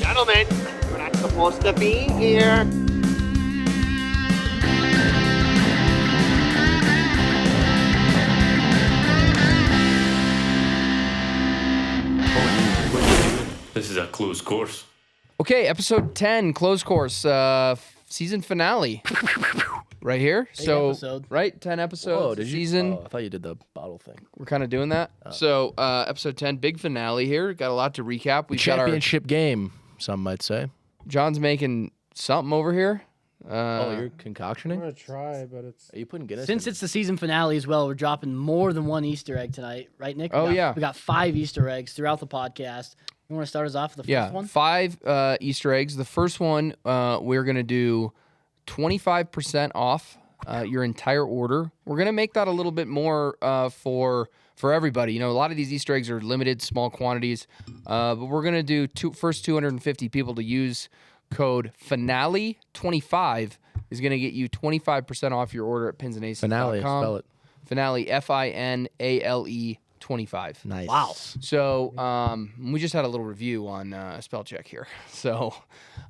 Gentlemen, you're not supposed to be here. This is a closed course. Okay, episode 10, close course, season finale. Right here. Big so, episode. right, 10 episodes. Season. Oh, I thought you did the bottle thing. We're kind of doing that. So, episode 10, big finale here. Got a lot to recap. We've got our Championship game, some might say. John's making something over here. You're concoctioning? I'm gonna try, but it's. Are you putting Guinness Since in? it's the season finale as well, we're dropping more than one Easter egg tonight, right, Nick? Oh, yeah. We got 5 Easter eggs throughout the podcast. You want to start us off with the first one? 5 Easter eggs. The first one, we're going to do 25% off your entire order. We're going to make that a little bit more for everybody. You know, a lot of these Easter eggs are limited, small quantities, but we're going to do first 250 people to use code Finale25 is going to get you 25% off your order at pinsandaces.com. Finale, spell it. Finale, Finale 25. Nice. Wow. So we just had a little review on spell check here. So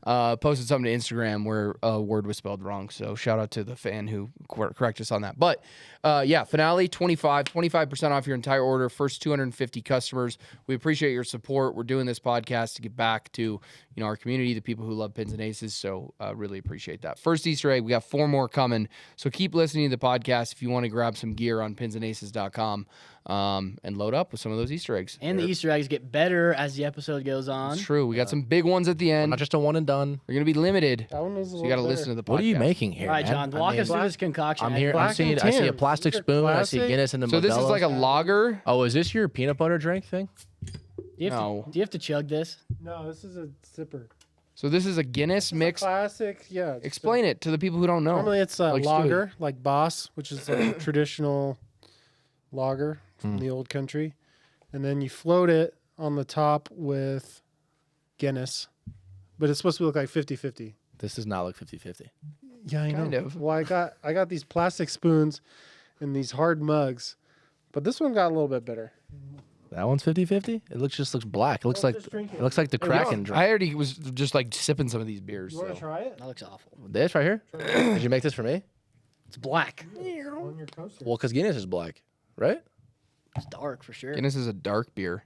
posted something to Instagram where a word was spelled wrong. So shout out to the fan who corrected us on that. But Finale 25% off your entire order, first 250 customers. We appreciate your support. We're doing this podcast to get back to our community, the people who love pins and aces. So really appreciate that. First Easter egg, we got 4 more coming. So keep listening to the podcast if you want to grab some gear on pinsandaces.com. And load up with some of those Easter eggs. And the Easter eggs get better as the episode goes on. It's true. We got some big ones at the end. Not just a one and done. They're going to be limited. That one was So you got to listen to the podcast. What are you making here? All right, man? John, walk us through this concoction. I'm here. Black I see and a tan. plastic These are spoon. I see classic. Guinness and the So this is Modelo's. like a lager. Oh, is this your peanut butter drink thing? Do you have to chug this? No, this is a zipper. So this is a Guinness mix. Classic, yeah. it's Explain it to the people who don't know. Normally it's a Like Stewie. lager, like Boss, which is like a traditional lager from the old country. And then you float it on the top with Guinness. But it's supposed to look like 50-50. This does not look 50-50. Yeah, I Kind know. of. Well, I got these plastic spoons and these hard mugs. But this one got a little bit better. That one's 50-50? It just looks black. It looks like just drink it. it looks like the Kraken drink. I already was just like sipping some of these beers. You want to So. try it? That looks awful. This right here? Did you make this for me? It's black. On your coaster. Well, because Guinness is black, right? It's dark for sure. Guinness is a dark beer.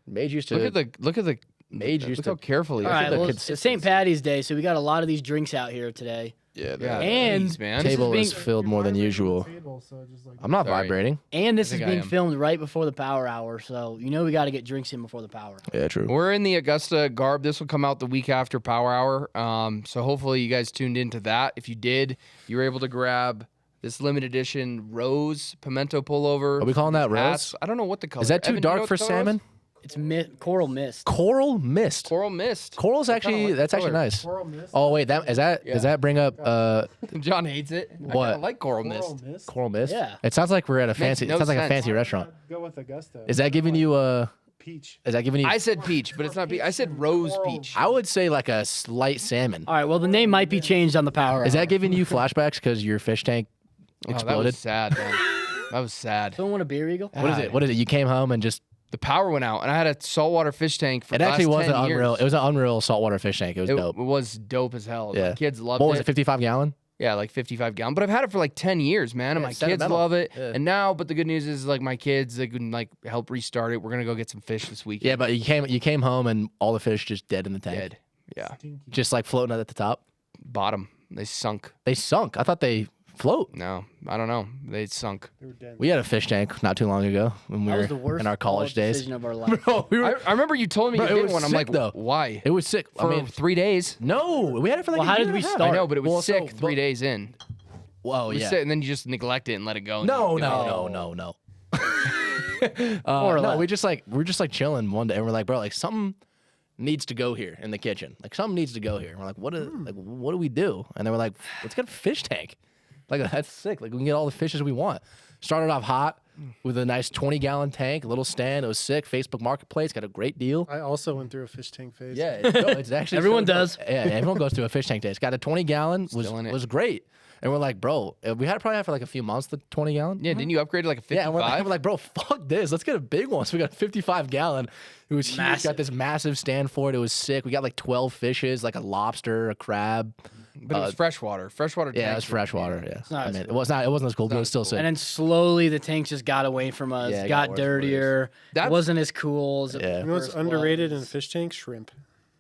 Mage used to. Look at the Mage used look to. how carefully. All right, the well, it's St. Patty's Day, so we got a lot of these drinks out here today. Yeah, And man. Table being- is filled more than usual. Table, so just like I'm not Sorry. vibrating. And this is think I being am. filmed right before the power hour, so we got to get drinks in before the power hour. Yeah, true. We're in the Augusta garb. This will come out the week after Power Hour. So hopefully you guys tuned into that. If you did, you were able to grab this limited edition rose pimento pullover. Are we calling that hats. rose? I don't know what the color Is that too Evan, do you know dark what for the color salmon? It's coral mist. Coral mist. Coral mist. Coral's actually like that's the actually color. nice. Coral mist. Oh wait, does that bring up John hates it. I What? kinda like coral mist. Mist. coral mist? Yeah. It sounds like we're at a fancy. no it sounds like a sense. fancy restaurant. Go with Augusta. Is that giving you a? peach? Is that giving you? I said peach, but it's not peach. I said rose peach. I would say like a slight salmon. All right, well, the name might be changed on the power Is hour. that giving you flashbacks because your fish tank Oh, that exploded? was sad, man. That was sad. Someone want a beer, Eagle? What is it? What is it? You came home and just. The power went out, and I had a saltwater fish tank for It the actually last was 10 an unreal. years. It was an unreal saltwater fish tank. It was It dope. was dope as hell. Yeah. My kids loved What was it? 55 gallon? Yeah, like 55 gallon. But I've had it for like 10 years, man, and Yeah, my it's kids sentimental. love it. Yeah. And now, but the good news is like my kids, they can like help restart it. We're gonna go get some fish this weekend. Yeah, but you came home and all the fish just dead in the tank. Dead. Yeah, Just like floating out at the top. bottom. They sunk. They sunk. I thought they float. No, I don't know. They sunk. They were dead. We had a fish tank not too long ago when we That were was the worst in our college days. decision of our life. Bro, we I remember you told me Bro, you it did was one. I'm sick, like, though. why? it was sick. For I mean, 3 days. no, we had it for like Well, a how year did we and a half. start? I know, but it was Well, sick so- 3 days in. Whoa, It was yeah. sick, and then you just neglect it and let it go. and No, you- no. More or No, less. we're just like chilling one day, and we're like, bro, like something needs to go here in the kitchen. Like something needs to go here. And we're like, what do we do? And then we're like, let's get a fish tank. Like that's sick. Like we can get all the fishes we want. Started off hot, with a nice 20-gallon tank, a little stand. It was sick. Facebook Marketplace got a great deal. I also went through a fish tank phase. Yeah, it's actually Everyone so dope. does. Yeah, everyone goes through a fish tank day. It's got a 20-gallon. Still in it. Was great. And we're like, bro, we had probably had for like a few months the 20-gallon. Yeah, didn't you upgrade to like a 55? Yeah, and we're like, bro, fuck this. Let's get a big one. So we got a 55-gallon. It was huge. Massive. Got this massive stand for it. It was sick. We got like 12 fishes, like a lobster, a crab. But it was freshwater. Freshwater Yeah, it was tanks are- freshwater. Yeah, not I as mean, cool. it wasn't as cool, but it was still sick. And then slowly the tanks just got away from us, Yeah, it got got worse and dirtier. It That's- wasn't as cool as it Yeah. You know what's first underrated in a was. fish tank? Shrimp.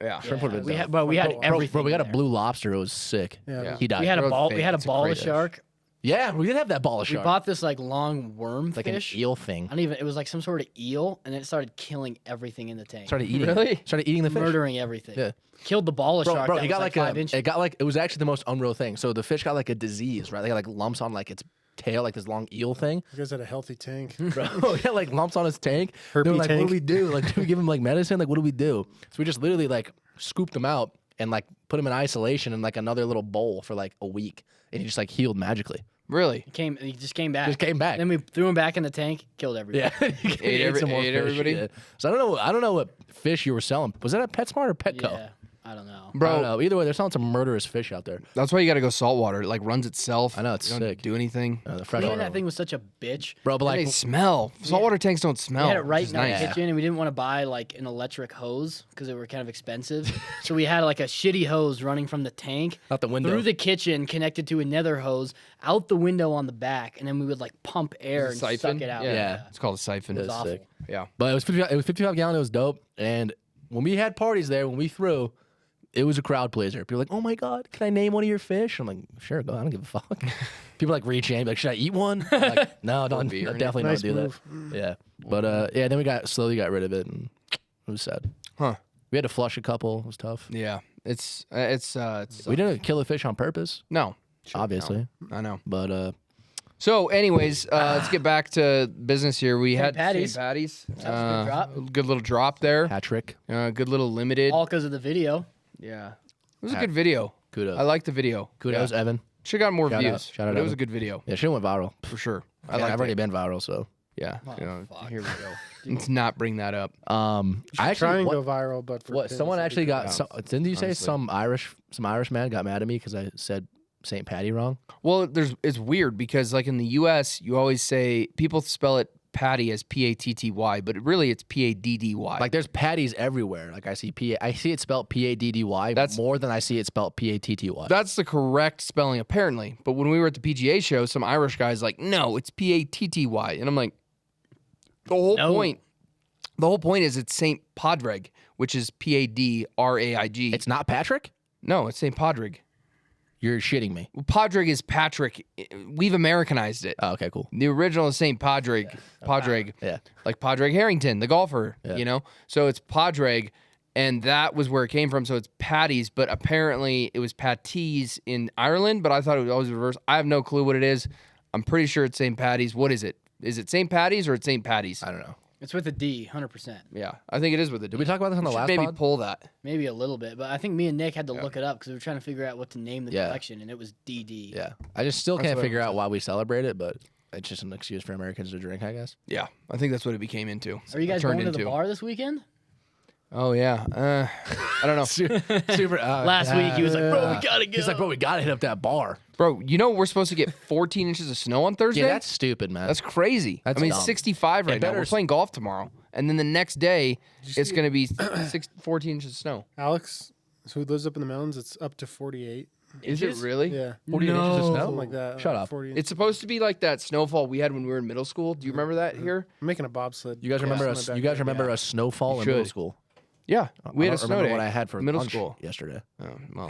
Yeah. Shrimp would've been we dope. had, but we had Bro, everything. Bro, we got a there. blue lobster. It was sick. Yeah. He died. We had a They're ball. fake. We had a It's a ball of great fish. shark. Yeah, we did have that ball of We shark. bought this like long worm like fish. an eel thing. I don't even. It was like some sort of eel, and then it started killing everything in the tank. Started eating. Really? It. Started eating the fish. Murdering everything. Yeah. Killed the ball of Bro, shark. bro, that he was got like like 5 inches. it was actually the most unreal thing. So the fish got like a disease, right? They got like lumps on like its tail, like this long eel thing. You guys had a healthy tank. Bro, he had like lumps on his tank. They were Herpy like, what tank. do we do? Like, do we give him like medicine? Like, what do we do? So we just literally like scooped him out and like put him in isolation in like another little bowl for like a week, and he just like healed magically. Really? He just came back. Just came back. Then we threw him back in the tank. Killed everybody. Yeah, he ate some more fish, everybody? yeah. So I don't know what fish you were selling. Was that at PetSmart or Petco? Yeah. I don't know. I don't Bro, know. Either way, they're selling some murderous fish out there. that's why you got to go saltwater. It like runs itself. I know, it's you don't sick. do anything. The Cleaning freshwater. that thing was such a bitch. Bro, but Like, like, they smell. Saltwater tanks don't We smell. had it right which is in our nice. kitchen, and we didn't want to buy like an electric hose because they were kind of expensive. So we had like a shitty hose running from the tank out the window. through the kitchen, connected to another hose out the window on the back, and then we would like pump air and Siphon? suck it out. Yeah. It's called a siphon. It was awful. sick. Yeah. But it was 55 gallon. It was dope. And when we had parties there, when we threw, it was a crowd pleaser. People were like, oh my God, can I name one of your fish? I'm like, sure, go. I don't give a fuck. People like reach in, like, should I eat one? I'm like, no, don't. beer in it. Definitely Nice don't do move. that. Yeah. But yeah, then we slowly got rid of it, and it was sad. Huh. We had to flush a couple. It was tough. Yeah. It's We didn't kill a fish on purpose, no. obviously. I know. But So, anyways, let's get back to business here. We had Patty's. St. Patty's. That was a good drop. Good little drop there. Patrick, Good little limited. All because of the video. Yeah. It was a good video. kudos. I like the video. Kudos, Evan. Should have got more Shout views. out. Shout out, but it was Evan. a good video Yeah, she went viral. for sure. I Yeah, like I've already it. been viral, so. Yeah. Oh, you know, fuck. here we go. Let's not bring that up. I Try actually and what, go viral, but for what pins, someone that'd actually be got. good. Didn't you say honestly. some Irish man got mad at me because I said St. Patty wrong? Well, it's weird because like in the U.S., you always say people spell it Patty as Patty, but really it's Paddy. Like there's patties everywhere. Like I see it spelled Paddy That's- more than I see it spelled Patty. that's the correct spelling apparently. But when we were at the PGA show, some Irish guy's like, "No, it's Patty," and I'm like, the whole point is it's Saint Padraig, which is Padraig. It's not Patrick? No, it's Saint Padraig. You're shitting me. Well, Padraig is Patrick. We've Americanized it. Oh, okay, cool. The original is Saint Padraig. Padraig. Yeah. Like Padraig Harrington, the golfer, Yeah. you know? So it's Padraig, and that was where it came from. So it's Patties, but apparently it was Patties in Ireland, but I thought it was always reversed. I have no clue what it is. I'm pretty sure it's St. Patty's. What is it? Is it St. Patty's or it's St. Patty's? I don't know. It's with a D, 100%. Yeah, I think it is with it. Did we talk about this on the last maybe pod? pull that. Maybe a little bit, but I think me and Nick had to look it up because we were trying to figure out what to name the Yeah. collection, and it was DD. Yeah. I just still That's can't what figure it out why we celebrate it, but it's just an excuse for Americans to drink, I guess. Yeah, I think that's what it became into. Are you guys Turned going to the into. bar this weekend? Oh yeah, I don't know, Super. Last week he was like, "Bro, we gotta go." He's like, bro, we gotta hit up that bar. bro. You know we're supposed to get 14 inches of snow on Thursday. Yeah, that's stupid, man. That's crazy. That's I mean, dumb. it's 65 right now. better We're s- playing golf tomorrow, and then the next day it's going to be 14 inches of snow. Alex, who lives up in the mountains, it's up to 48. Is it really? Yeah, 48 inches of snow? something like that. Shut up. 40. It's supposed to be like that snowfall we had when we were in middle school. Do you remember that here? I'm making a bobsled. You guys remember Yeah. us? You guys remember a snowfall in should. middle school? Yeah, we I had a don't snow remember day. what I had for middle lunch school. yesterday. Oh, well,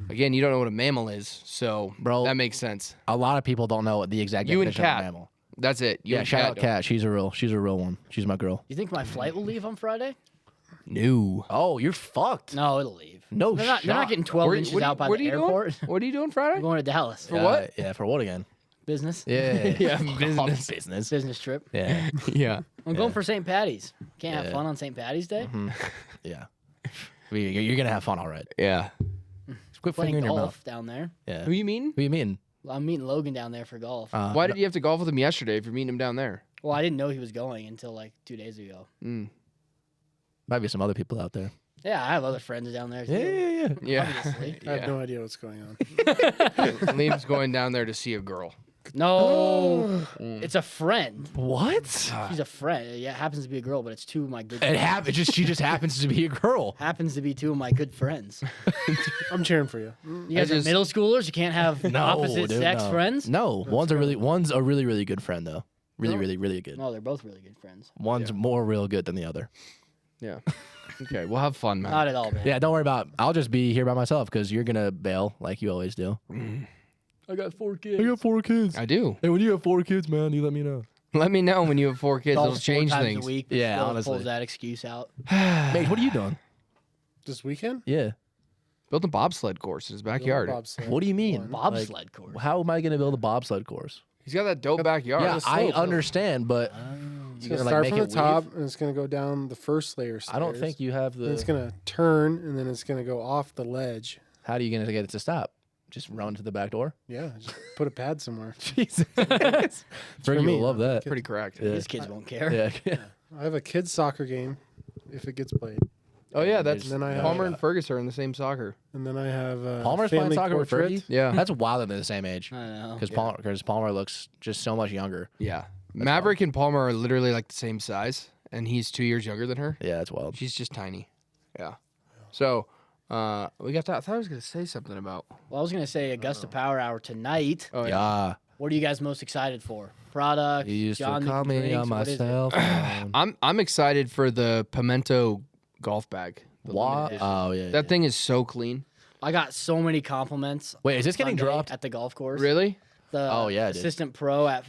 again, you don't know what a mammal is, so Bro. that makes sense. A lot of people don't know the exact You and definition of a Kat. mammal. That's it. You Yeah, and shout out don't. Kat. She's a real one. She's my girl. You think my flight will leave on Friday? No. Oh, you're fucked. No, it'll leave. No they're not shot. getting 12 Where- inches what are you- out by what the are you airport. Doing? What are you doing Friday? I'm going to Dallas. For what? Yeah, for what again? Business. Yeah. Yeah, Fuck business. Business. Business trip. Yeah. Yeah. I'm going for St. Patty's. Can't have Yeah. fun on St. Patty's Day. Yeah. You're gonna have fun, all right. Yeah. Quit Playing fingering your golf mouth. down there. Yeah. Who you mean? Who you mean? I'm meeting Logan down there for golf. Why did you have to golf with him yesterday if you're meeting him down there? Well, I didn't know he was going until like 2 days ago. Might be some other people out there. Yeah, I have other friends down there too. Yeah. Obviously. I have no idea what's going on. Liam's going down there to see a girl. No, it's a friend. What? She's a friend. Yeah, it happens to be a girl, but it's two of my good. It friends. She just happens to be a girl. Happens to be two of my good friends. I'm cheering for you. You guys are middle schoolers. You can't have opposite dude, sex no. friends. No, one's a really good friend though. Really good. No, they're both really good friends. One's more real good than the other. Yeah. Okay, we'll have fun, man. Not at all, man. Yeah, don't worry about. I'll just be here by myself because you're gonna bail like you always do. I got 4 kids. I got 4 kids. I do. Hey, when you have 4 kids, man, you let me know. Let me know when you have 4 kids. It'll Golf change 4 times things. a week. Yeah, Still honestly. pulls that excuse out. Mate, what are you doing? This weekend? Yeah. Built a bobsled course in his backyard. Bobsled. What do you mean? Bobsled course. How am I gonna build a bobsled course? He's got that dope backyard. Yeah, I slope, though. understand, but It's you're gonna gonna start like from make the it top, weave? and it's gonna go down the first layer. I don't stairs, think you have and it's the. gonna turn, and then it's gonna go off the ledge. How are you gonna get it to stop? Just run to the back door? Yeah, just put a pad somewhere. Jesus. Fergie me, will love that. Pretty correct. Yeah. These kids won't care. Yeah. I have a kids soccer game, if it gets played, Oh yeah, that's And then I have- Palmer and Fergus are in the same soccer. and then I have Palmer's playing family soccer with portrait. Fergie? Yeah. That's wild that they're the same age. I know. Because Palmer looks just so much younger. Yeah. Maverick and Palmer are literally like the same size, and he's 2 years younger than her. Yeah, that's wild. She's just tiny. Yeah. So we got that. I thought I was gonna say something about. Well, I was gonna say Augusta Power Hour tonight. Oh Yeah. What are you guys most excited for? Product. You used John to call making me drinks, on what is it? myself. I'm excited for the pimento golf bag. The limited What? edition. Oh, yeah. That thing is so clean. I got so many compliments. Wait, is this getting Sunday dropped? at the golf course? Really? The Oh, yeah, dude. assistant pro at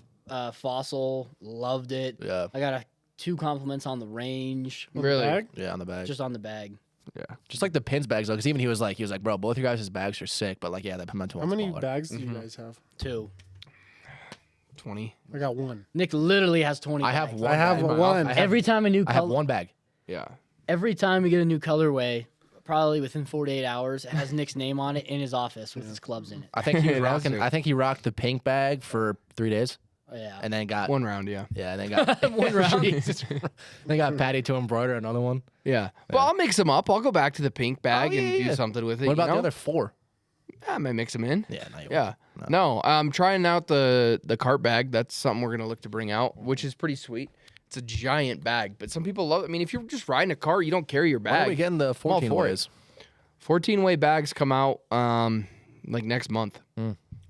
Fossil loved it. Yeah. I got 2 compliments on the range, On the Really? bag? Yeah, on the bag. just on the bag. Yeah. Just like the pins bags, though, because even he was like, bro, both your guys' bags are sick, but like, yeah, that pimento How one's many smaller. bags do you guys have? 2. 20. I got one. Nick literally has 20. I have bags. one. I have bag in my one. office. Every time a new I have color, one bag. Yeah. every time we get a new colorway, probably within 48 hours, it has Nick's name on it in his office with his clubs in it. I think he was It has rocking. to. I think he rocked the pink bag for 3 days, Oh, yeah. and then got 1 round. Yeah. yeah, and then got One round. Jesus. Then got Patty to embroider another one. Yeah. But I'll mix them up. I'll go back to the pink bag and yeah. do something with it. What about you know? the other 4? I might mix them in. Yeah, no, you Yeah. No, I'm trying out the cart bag. That's something we're gonna look to bring out, which is pretty sweet. It's a giant bag, but some people love it. I mean, if you're just riding a car, you don't carry your When are bag. we getting the 14 for it. ways? 14-way bags come out like next month.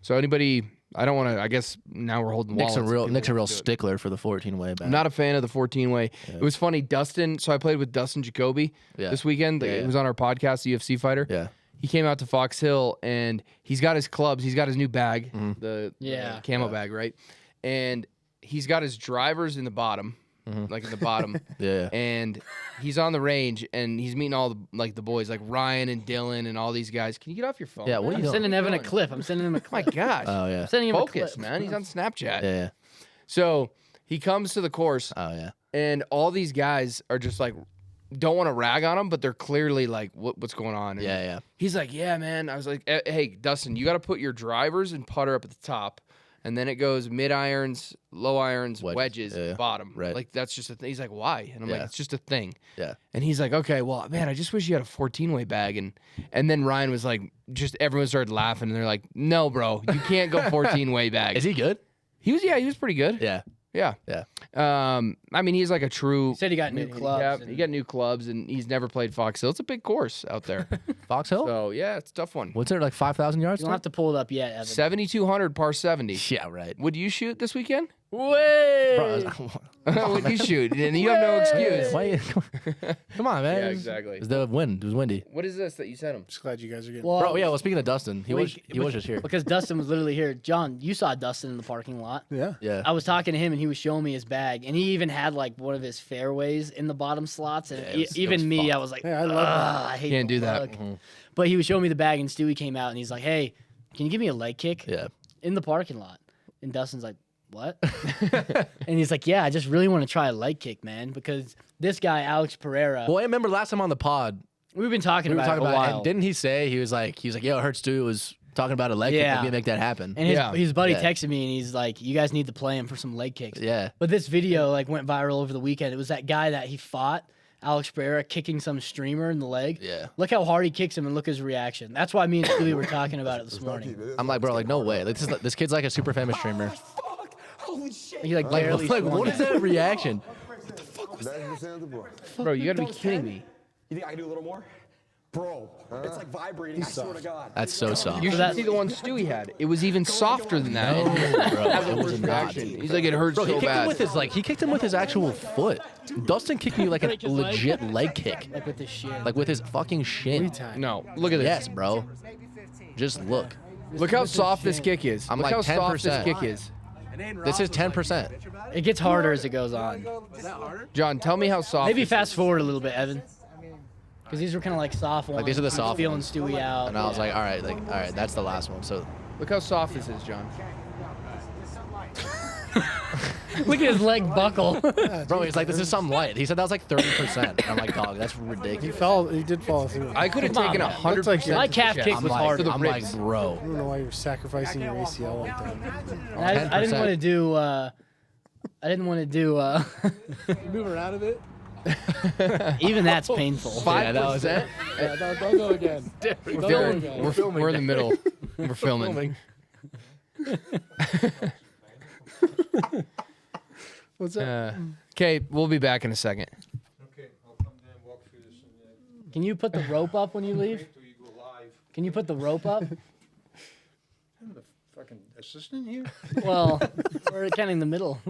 So anybody, I don't want to. I guess now we're holding Nick's wallets. a real People Nick's a real wanna do it. stickler for the 14-way bag. I'm not a fan of the 14-way. It was funny, Dustin. So I played with Dustin Jacoby Yeah. this weekend. Yeah, He yeah. was on our podcast, the UFC fighter. Yeah. He came out to Fox Hill and he's got his clubs. He's got his new bag, the Yeah. camo bag, right? And he's got his drivers in the bottom, like in the bottom. Yeah. And he's on the range and he's meeting all the boys like Ryan and Dylan and all these guys. Can you get off your phone? Yeah, what are I'm you doing? sending Evan a clip. I'm sending him a Oh my clip. gosh. Oh yeah. I'm sending him a Focus, clip. man. He's on Snapchat. Yeah. So he comes to the course Oh yeah. and all these guys are just like, don't want to rag on him, but they're clearly like, what's going on? And Yeah, yeah. He's like, yeah, man. I was like, hey, Dustin, you got to put your drivers and putter up at the top. And then it goes mid irons, low irons, wedges at Yeah, the bottom. right. Like, that's just a thing. He's like, why? And I'm like, Yeah. it's just a thing. Yeah. And he's like, okay, well, man, I just wish you had a 14-way bag. And then Ryan was like, just everyone started laughing. And they're like, no, bro, you can't go 14-way bag. Is he good? He was pretty good. Yeah. Yeah. Yeah. I mean, he's like a true. He said he got new clubs. Yeah, and- he got new clubs, and he's never played Fox Hill. It's a big course out there. Fox Hill? So yeah, it's a tough one. What's there, like 5,000 yards? You don't have to pull it up yet, Evan. 7,200 par 70. Yeah, right. Would you shoot this weekend? Way. Bro, Would you shoot? And you have no excuse. why you- Come on, man. Yeah, exactly. It's the wind. It was windy. What is this that you sent him? Just glad you guys are getting. Well, Bro, yeah, well, speaking of Dustin, he was just here. Because Dustin was literally here. John, you saw Dustin in the parking lot. Yeah. Yeah. I was talking to him and he was showing me his bag, and he even had like one of his fairways in the bottom slots. And it was even me, fucked. I was like, Hey, I love that. I hate Can't the do that. look." But he was showing me the bag, and Stewie came out and he's like, hey, can you give me a leg kick Yeah. in the parking lot? And Dustin's like, what? And he's like, yeah, I just really want to try a leg kick, man, because this guy, Alex Pereira, Well, I remember last time on the pod, we've been talking we were about talking it a about it, while. and didn't he say he was like, yo, it hurts too. It was talking about a leg kick. Yeah. Like, we make that happen. And Yeah. his buddy Yeah. texted me and he's like, "You guys need to play him for some leg kicks." Yeah. But this video like went viral over the weekend. It was that guy that he fought, Alex Pereira, kicking some streamer in the leg. Yeah. Look how hard he kicks him and look his reaction. That's why me and Stewie were talking about it this morning. I'm like, bro, like, no way. Like, this kid's like a super famous streamer. He like Like, barely. like swung what it. is that reaction? Bro, you gotta be kidding me. You think I can do a little more? Bro, it's like vibrating, I swear to God. That's so soft. You should that- see the one Stewie had. It was even softer than that. Bro, it was not. He's like, it hurts Bro, he so kicked him bad. with his he kicked him with his actual foot. Dustin kicked me like a Break his leg? legit leg kick, Like with his shin. like with his fucking shin. No, look at this. Yes, bro. Just look. Look how soft this kick is. I'm Look like how soft this 10%. kick is. This is 10%. It gets harder as it goes on. John, tell me how soft. Maybe this fast forward a little bit, Evan. Because these were kind of like soft ones. these are the He was soft feeling ones. Stewie out. And I was like, all right, that's the last one. So, Look how soft this is, John. Look at his leg buckle. bro, he's like, this is something light. He said that was like 30%. And I'm like, dog, that's He ridiculous. He did fall through. I could have Come on, taken man. 100%. Looks like My calf kick I'm was like, hard. the I'm ribs. like, bro. I don't know why you're sacrificing your ACL like that. And I didn't 10%. want to do. I didn't want to do. Move her out of it. Even that's painful. 5%. Don't go again. We're in the middle. We're filming. What's that? Okay, we'll be back in a second. Okay, I'll come there and walk through this and Can you put the rope up when you leave? wait till you go live. Can you put the rope up? I'm the fucking assistant here. Well, we're kind of in the middle.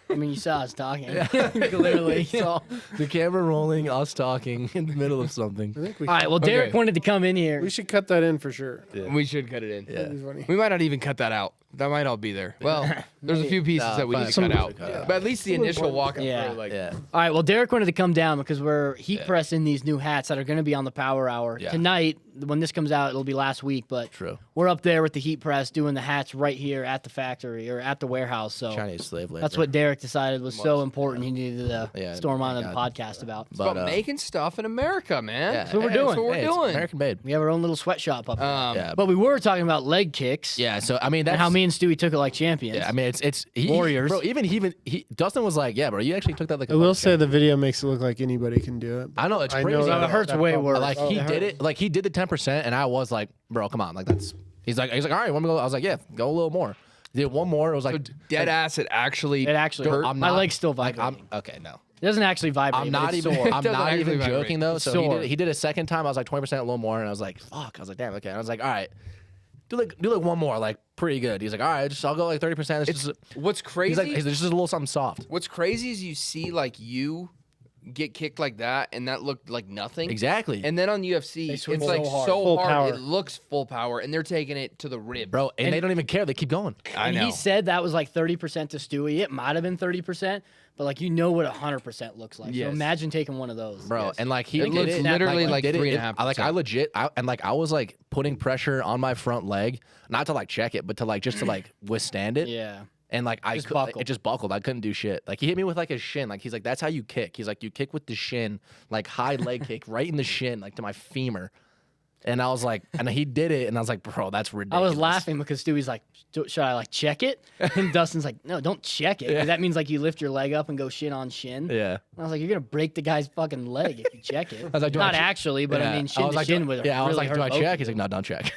I mean, you saw us talking. Clearly. So, the camera rolling, us talking in the middle of something. I think we, All right. Well, Derek Okay. wanted to come in here. we should cut that in for sure. We should cut it in. Yeah. That'd be funny. We might not even cut that out. That might all be there. Well, there's a few pieces that we need to some cut of out. it cut out. But at least the initial walk Yeah. through, like, Yeah. All right. Well, Derek wanted to come down because we're heat pressing these new hats that are going to be on the Power Hour Yeah. tonight. When this comes out, it'll be last week, but True. we're up there with the heat press doing the hats right here at the factory or at the warehouse. So Chinese slave labor. that's what Derek decided was so important. He needed to Yeah, storm onto the God. podcast about. it's about But, making stuff in America, man. yeah, That's what we're That's doing. what we're Hey, it's doing. American made. We have our own little sweatshop up there. Yeah. But we were talking about leg kicks Yeah, so I mean that's and how me and Stewie took it like champions. Yeah, I mean it's Warriors. Bro, even Dustin was like, yeah, bro, you actually took that like. I will say the video makes it look like anybody can do it. I know it's I crazy. know that- it hurts that way probably- worse. Like Oh, he it did hurt. it, like he did the 10%, and I was like, bro, come on, like that's. He's like, all right, want me to go? I was like, yeah, go a little more. Did one more. It was like Dead ass, it actually. It actually hurt. I'm My not- leg's still like vibrating. I'm okay. No, It doesn't actually vibrate. I'm but not it's even. sore. I'm doesn't not actually even vibrate. joking though. It's So sore. he did a second time. I was like 20% a little more, and I was like, fuck. I was like, damn, okay. And I was like, all right, do like one more, like pretty good. He's like, all right, I'll go like 30%. It's just, What's crazy? he's like, there's just a little something soft. What's crazy is you see like you get kicked like that, and that looked like nothing. Exactly. And then on UFC, it's swing like so hard. so Full hard, power. it looks full power, and they're taking it to the rib. Bro, and they don't even care. They keep going. I And know. he said that was like 30% to Stewie. It might have been 30%, but like you know what 100% looks like. Yes. So imagine taking one of those. Bro, and like he It did looks it, literally he like did it, 3.5%. I legit, I was like putting pressure on my front leg, not to like check it, but to like just to like withstand it. Yeah. And like Just buckled. it just buckled. I couldn't do shit. Like he hit me with like his shin. Like he's like, that's how you kick. He's like, you kick with the shin, like high leg kick right in the shin, like to my femur. And I was like, and he did it, and I was like, bro, that's I ridiculous. was laughing because Stewie's like, should I like check it? And Dustin's like, no, don't check it. 'Cause that means like you lift your leg up and go shin on shin. Yeah. And I was like, you're gonna break the guy's fucking leg if you check it. was like, do I Not check- actually, but I Yeah. mean shin was to like, shin do- with yeah, I was really like, do I hurt both check? of He's you. like, no, don't check.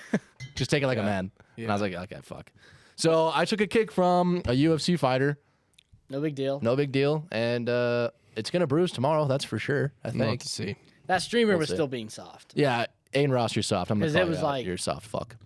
Just take it like a man. And I was like, okay, fuck. So I took a kick from a UFC fighter. No big deal. No big deal. And it's going to bruise tomorrow. That's for sure, I We'll have think. to see. That streamer was see. still being soft. Yeah. Aiden Ross, you're soft. I'm going 'Cause to it call was you out. like- You're soft. Fuck.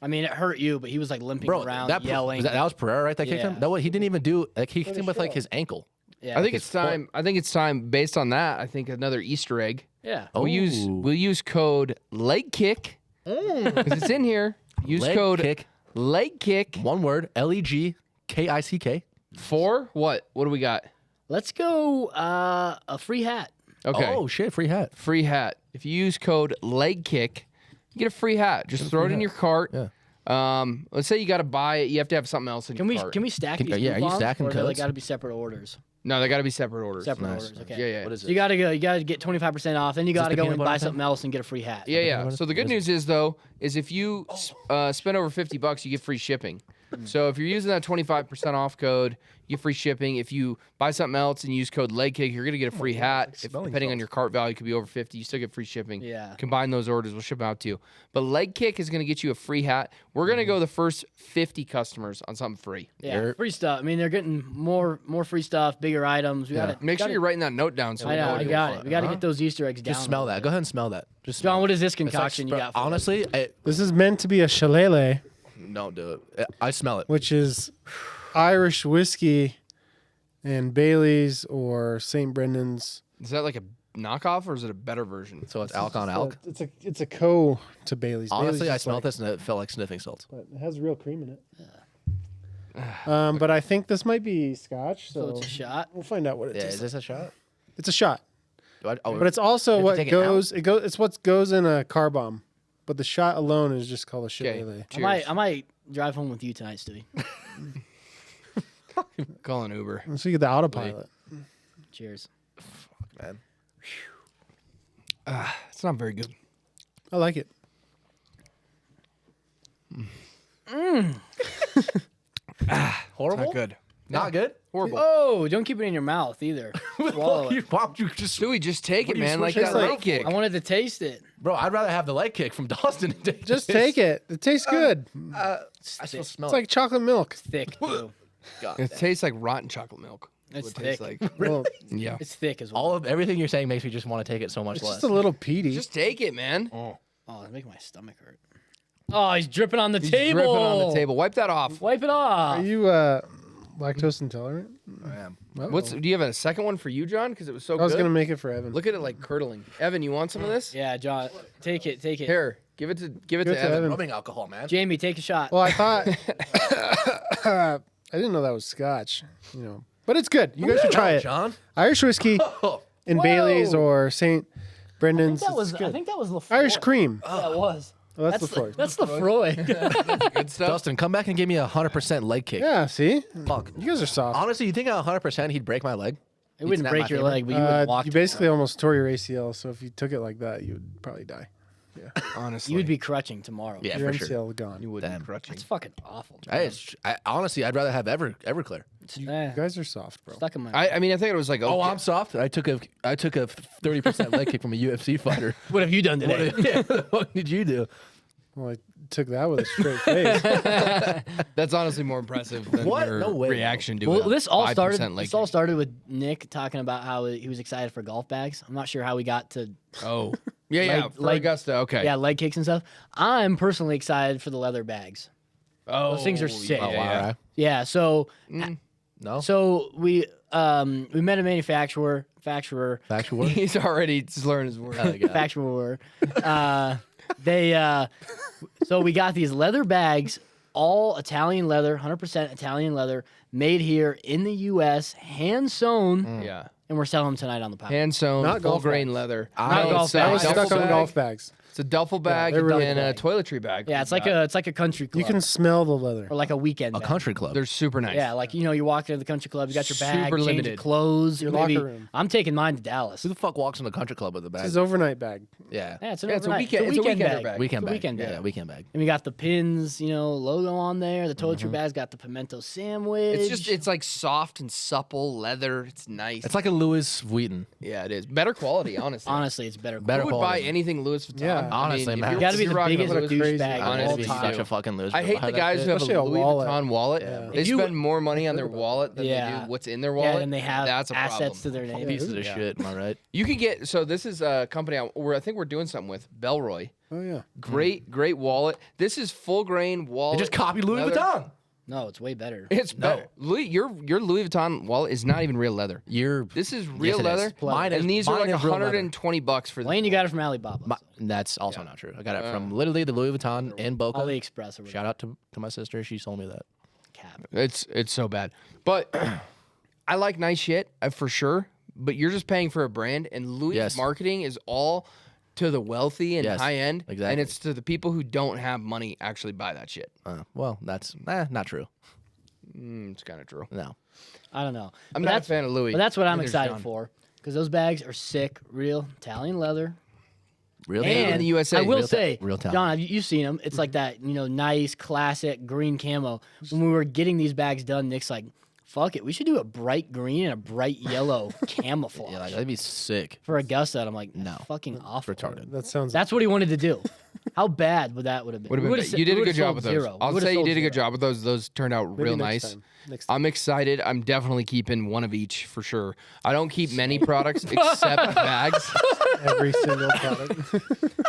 I mean, it hurt you, but he was like limping Bro, around, that, yelling. that was Pereira, right? That kicked Yeah. him? That what he didn't even do. Like he kicked him with like his ankle. yeah. I think it's time. I think it's time. Based on that, I think another Easter egg. yeah. Oh, We'll use code leg kick because it's in here. Use Leg code kick. leg kick One word. LEGKICK. for what? What do we got? Let's go a free hat. Okay, Oh shit! Free hat. free hat. If you use code leg kick, you get a free hat. Just throw it in your cart. Yeah. Let's say you got to buy it. You have to have something else in Can your we cart. can we stack Can- these? yeah, are you coupons, stacking or they codes? got to be separate orders? No, they got to be separate orders. Separate Nice. orders. Okay. Yeah, yeah. What is So it? you gotta go. You gotta get 25% off. Then you gotta the go peanut and butter buy thing? something else and get a free hat. Yeah, yeah. What is- So the good what is news is though, is if you spend over $50, you get free shipping. So if you're using that 25% off code, you get free shipping. If you buy something else and use code LEGKICK, you're gonna get a free hat. If, depending on your cart value, it could be over 50. You still get free shipping. Yeah. Combine those orders, we'll ship them out to you. But LegKick is gonna get you a free hat. We're gonna go the first 50 customers on something free. Yeah, free stuff. I mean, they're getting more free stuff, bigger items. We gotta Make sure gotta- you're writing that note down. So I we know. know I what you're got doing. it. We gotta get those Easter eggs down. Just smell that. Go ahead and smell that. Just John, smell what it. is this It's like concoction you got? For us? honestly, This is meant to be a shillelagh, don't do it. I smell it. which is Irish whiskey and Bailey's or St. Brendan's. Is that like a knockoff or is it a better version? So it's alk on alk. It's a co to Bailey's. Honestly, Bailey's I just smelled like- this and it felt like sniffing salts. But it has real cream in it. But I think this might be Scotch, So so it's a shot. we'll find out what it Yeah, tastes is like. this a shot? It's a shot, Do I, oh, but it's also have to what take it now? goes. It's what goes in a car bomb. But the shot alone is just called a Okay. shillelagh. I might drive home with you tonight, Stewie. Call an Uber. So you get the autopilot. Cheers. man. It's not very good. I like it. Horrible. Not good. Not good. Horrible. Oh, don't keep it in your mouth either. Swallow it. Why would you just, Stewie, just take it, do you man. Like switch that it up leg kick. I wanted to taste it. bro? I'd rather have the leg kick from Dawson. Than Just take it. It tastes good. I still smell It's like chocolate milk. Thick, too. God. It tastes like rotten chocolate milk. It's What it tastes thick. like. Well, Yeah. It's thick as well. All of everything you're saying makes me just want to take it so much it's less. just a little peaty. Just take it, man. Oh, it's making my stomach hurt. Oh, he's dripping on the He's table. dripping on the table. Wipe that off. Wipe it off. Are you lactose intolerant? I am. What's? Do you have a second one for you, John? Because it was so I was good. gonna make it for Evan. Look at it like curdling. Evan, you want some of this? Yeah, John, take it. Here, give it to Give it to Evan. Evan. Rubbing alcohol, man. Jamie, take a shot. Well, I thought I didn't know that was Scotch. You know, but it's good. You guys should try it. John. Irish whiskey in Bailey's or St. Brendan's. I it's good. think that was Lefroy. Irish cream. Yeah, it was. Oh, that's Lefroy. That's Lefroy. Good stuff. Dustin, come back and give me 100% leg kick. Yeah. See, Fuck. you guys are soft. Honestly, you think at 100% he'd break my leg? It wouldn't snap break my your finger? leg, but you would walk. You basically almost tore your ACL. So if you took it like that, you would probably die. Honestly, You would be crutching tomorrow. Yeah, Your for sure. MCL gone. You You would Damn. be crutching. It's fucking awful. Hey, honestly, I'd rather have Everclear. guys are soft, bro. Stuck in my. I mean, I think it was like. Oh, okay. I'm soft. I took a 30% leg kick from a UFC fighter. What have you done today? What did you do? Well, I took that with a straight face. That's honestly more impressive than What? your No way. reaction to Well, it. this all started. 5% leg This all kick. started with Nick talking about how he was excited for golf bags. I'm not sure how we got to Oh, yeah. For Like- Augusta. Okay. yeah leg kicks and stuff. I'm personally excited for the leather bags. Oh, Those things are sick. Oh, Yeah, wow. Yeah. So No? so we met a manufacturer. Factual He's already learned his word. Factual. So we got these leather bags, all Italian leather, 100% Italian leather, made here in the U.S., hand sewn, Yeah. and we're selling them tonight on the podcast. Hand sewn, Not full golf grain bags. leather. Not No, golf it's, bags. I was duffel stuck on bag. golf bags. It's a duffel bag they're really and a cool. toiletry bag. Yeah, it's like a country club. You can smell the leather. or like a weekend. A bag. country club. They're super nice. Yeah, like you walk into the country club, you got your bag, Super change limited. your clothes, Your maybe. locker room. I'm taking mine to Dallas. Who the fuck walks in the country club with a It's bag? his overnight bag. Yeah. Yeah, it's an Yeah, it's a overnight- weekend- it's a weekender bag. bag. Weekend It's a bag. weekend Yeah, bag. weekend bag. And we got the pins, logo on there. The toiletry bag's got the pimento sandwich. It's like soft and supple leather. It's nice. It's like a Louis Vuitton. yeah, it is better quality. Honestly, honestly, it's better. Better who would quality. buy anything Louis Vuitton? Yeah. Honestly, if man. you're- You gotta be if the you're rocking biggest a What a Louis- crazy douchebag guy. of all Honestly, He's time. such a fucking loser. I hate the guys who have a Especially a Louis wallet. Vuitton wallet. Yeah. They If you- spend more money on their wallet than they Yeah. do what's in their Yeah, wallet. and they have That's a assets problem. to their name. Pieces of Yeah. shit. Am I right? You can get this is a company I think we're doing something with Belroy. Oh yeah. Great wallet. This is full grain wallet. They just copied Louis leather. Vuitton. No, it's way better. It's better. Louis, your Louis Vuitton wallet is not even real leather. This This is real it is. leather, Mine is- and these are mine like is real leather. $120 for Lane, you got it from Alibaba. That's also not true. I got it from literally the Louis Vuitton in Boca. AliExpress or whatever. Shout out to my sister. She sold me that. Cap. It's so bad. But I like nice shit for sure. But you're just paying for a brand, and Louis' Yes. marketing is all to the wealthy and Yes, high end, exactly. and it's to the people who don't have money actually buy that shit. Well, that's not true. It's kind of true. No. I don't know. I'm But not a fan of Louis. But that's what I'm Neither's excited John. for because those bags are sick, real Italian leather. Real Made in the USA. I will Real say, real talent. John, you've seen them. It's like that, nice, classic green camo. When we were getting these bags done, Nick's like, fuck it. We should do a bright green and a bright yellow camouflage Yeah, like that'd be sick. for Augusta. And I'm like, No. fucking awful. Retarded. That sounds. That's what he wanted to do. How bad would that have been? Would have We been. would've You did we a would've good job sold with those. zero. We I'll would've say you sold did a good zero. job with those. Those turned out maybe real next nice. time. Next time. I'm excited. I'm definitely keeping one of each for sure. I don't keep many products except bags. Every single product.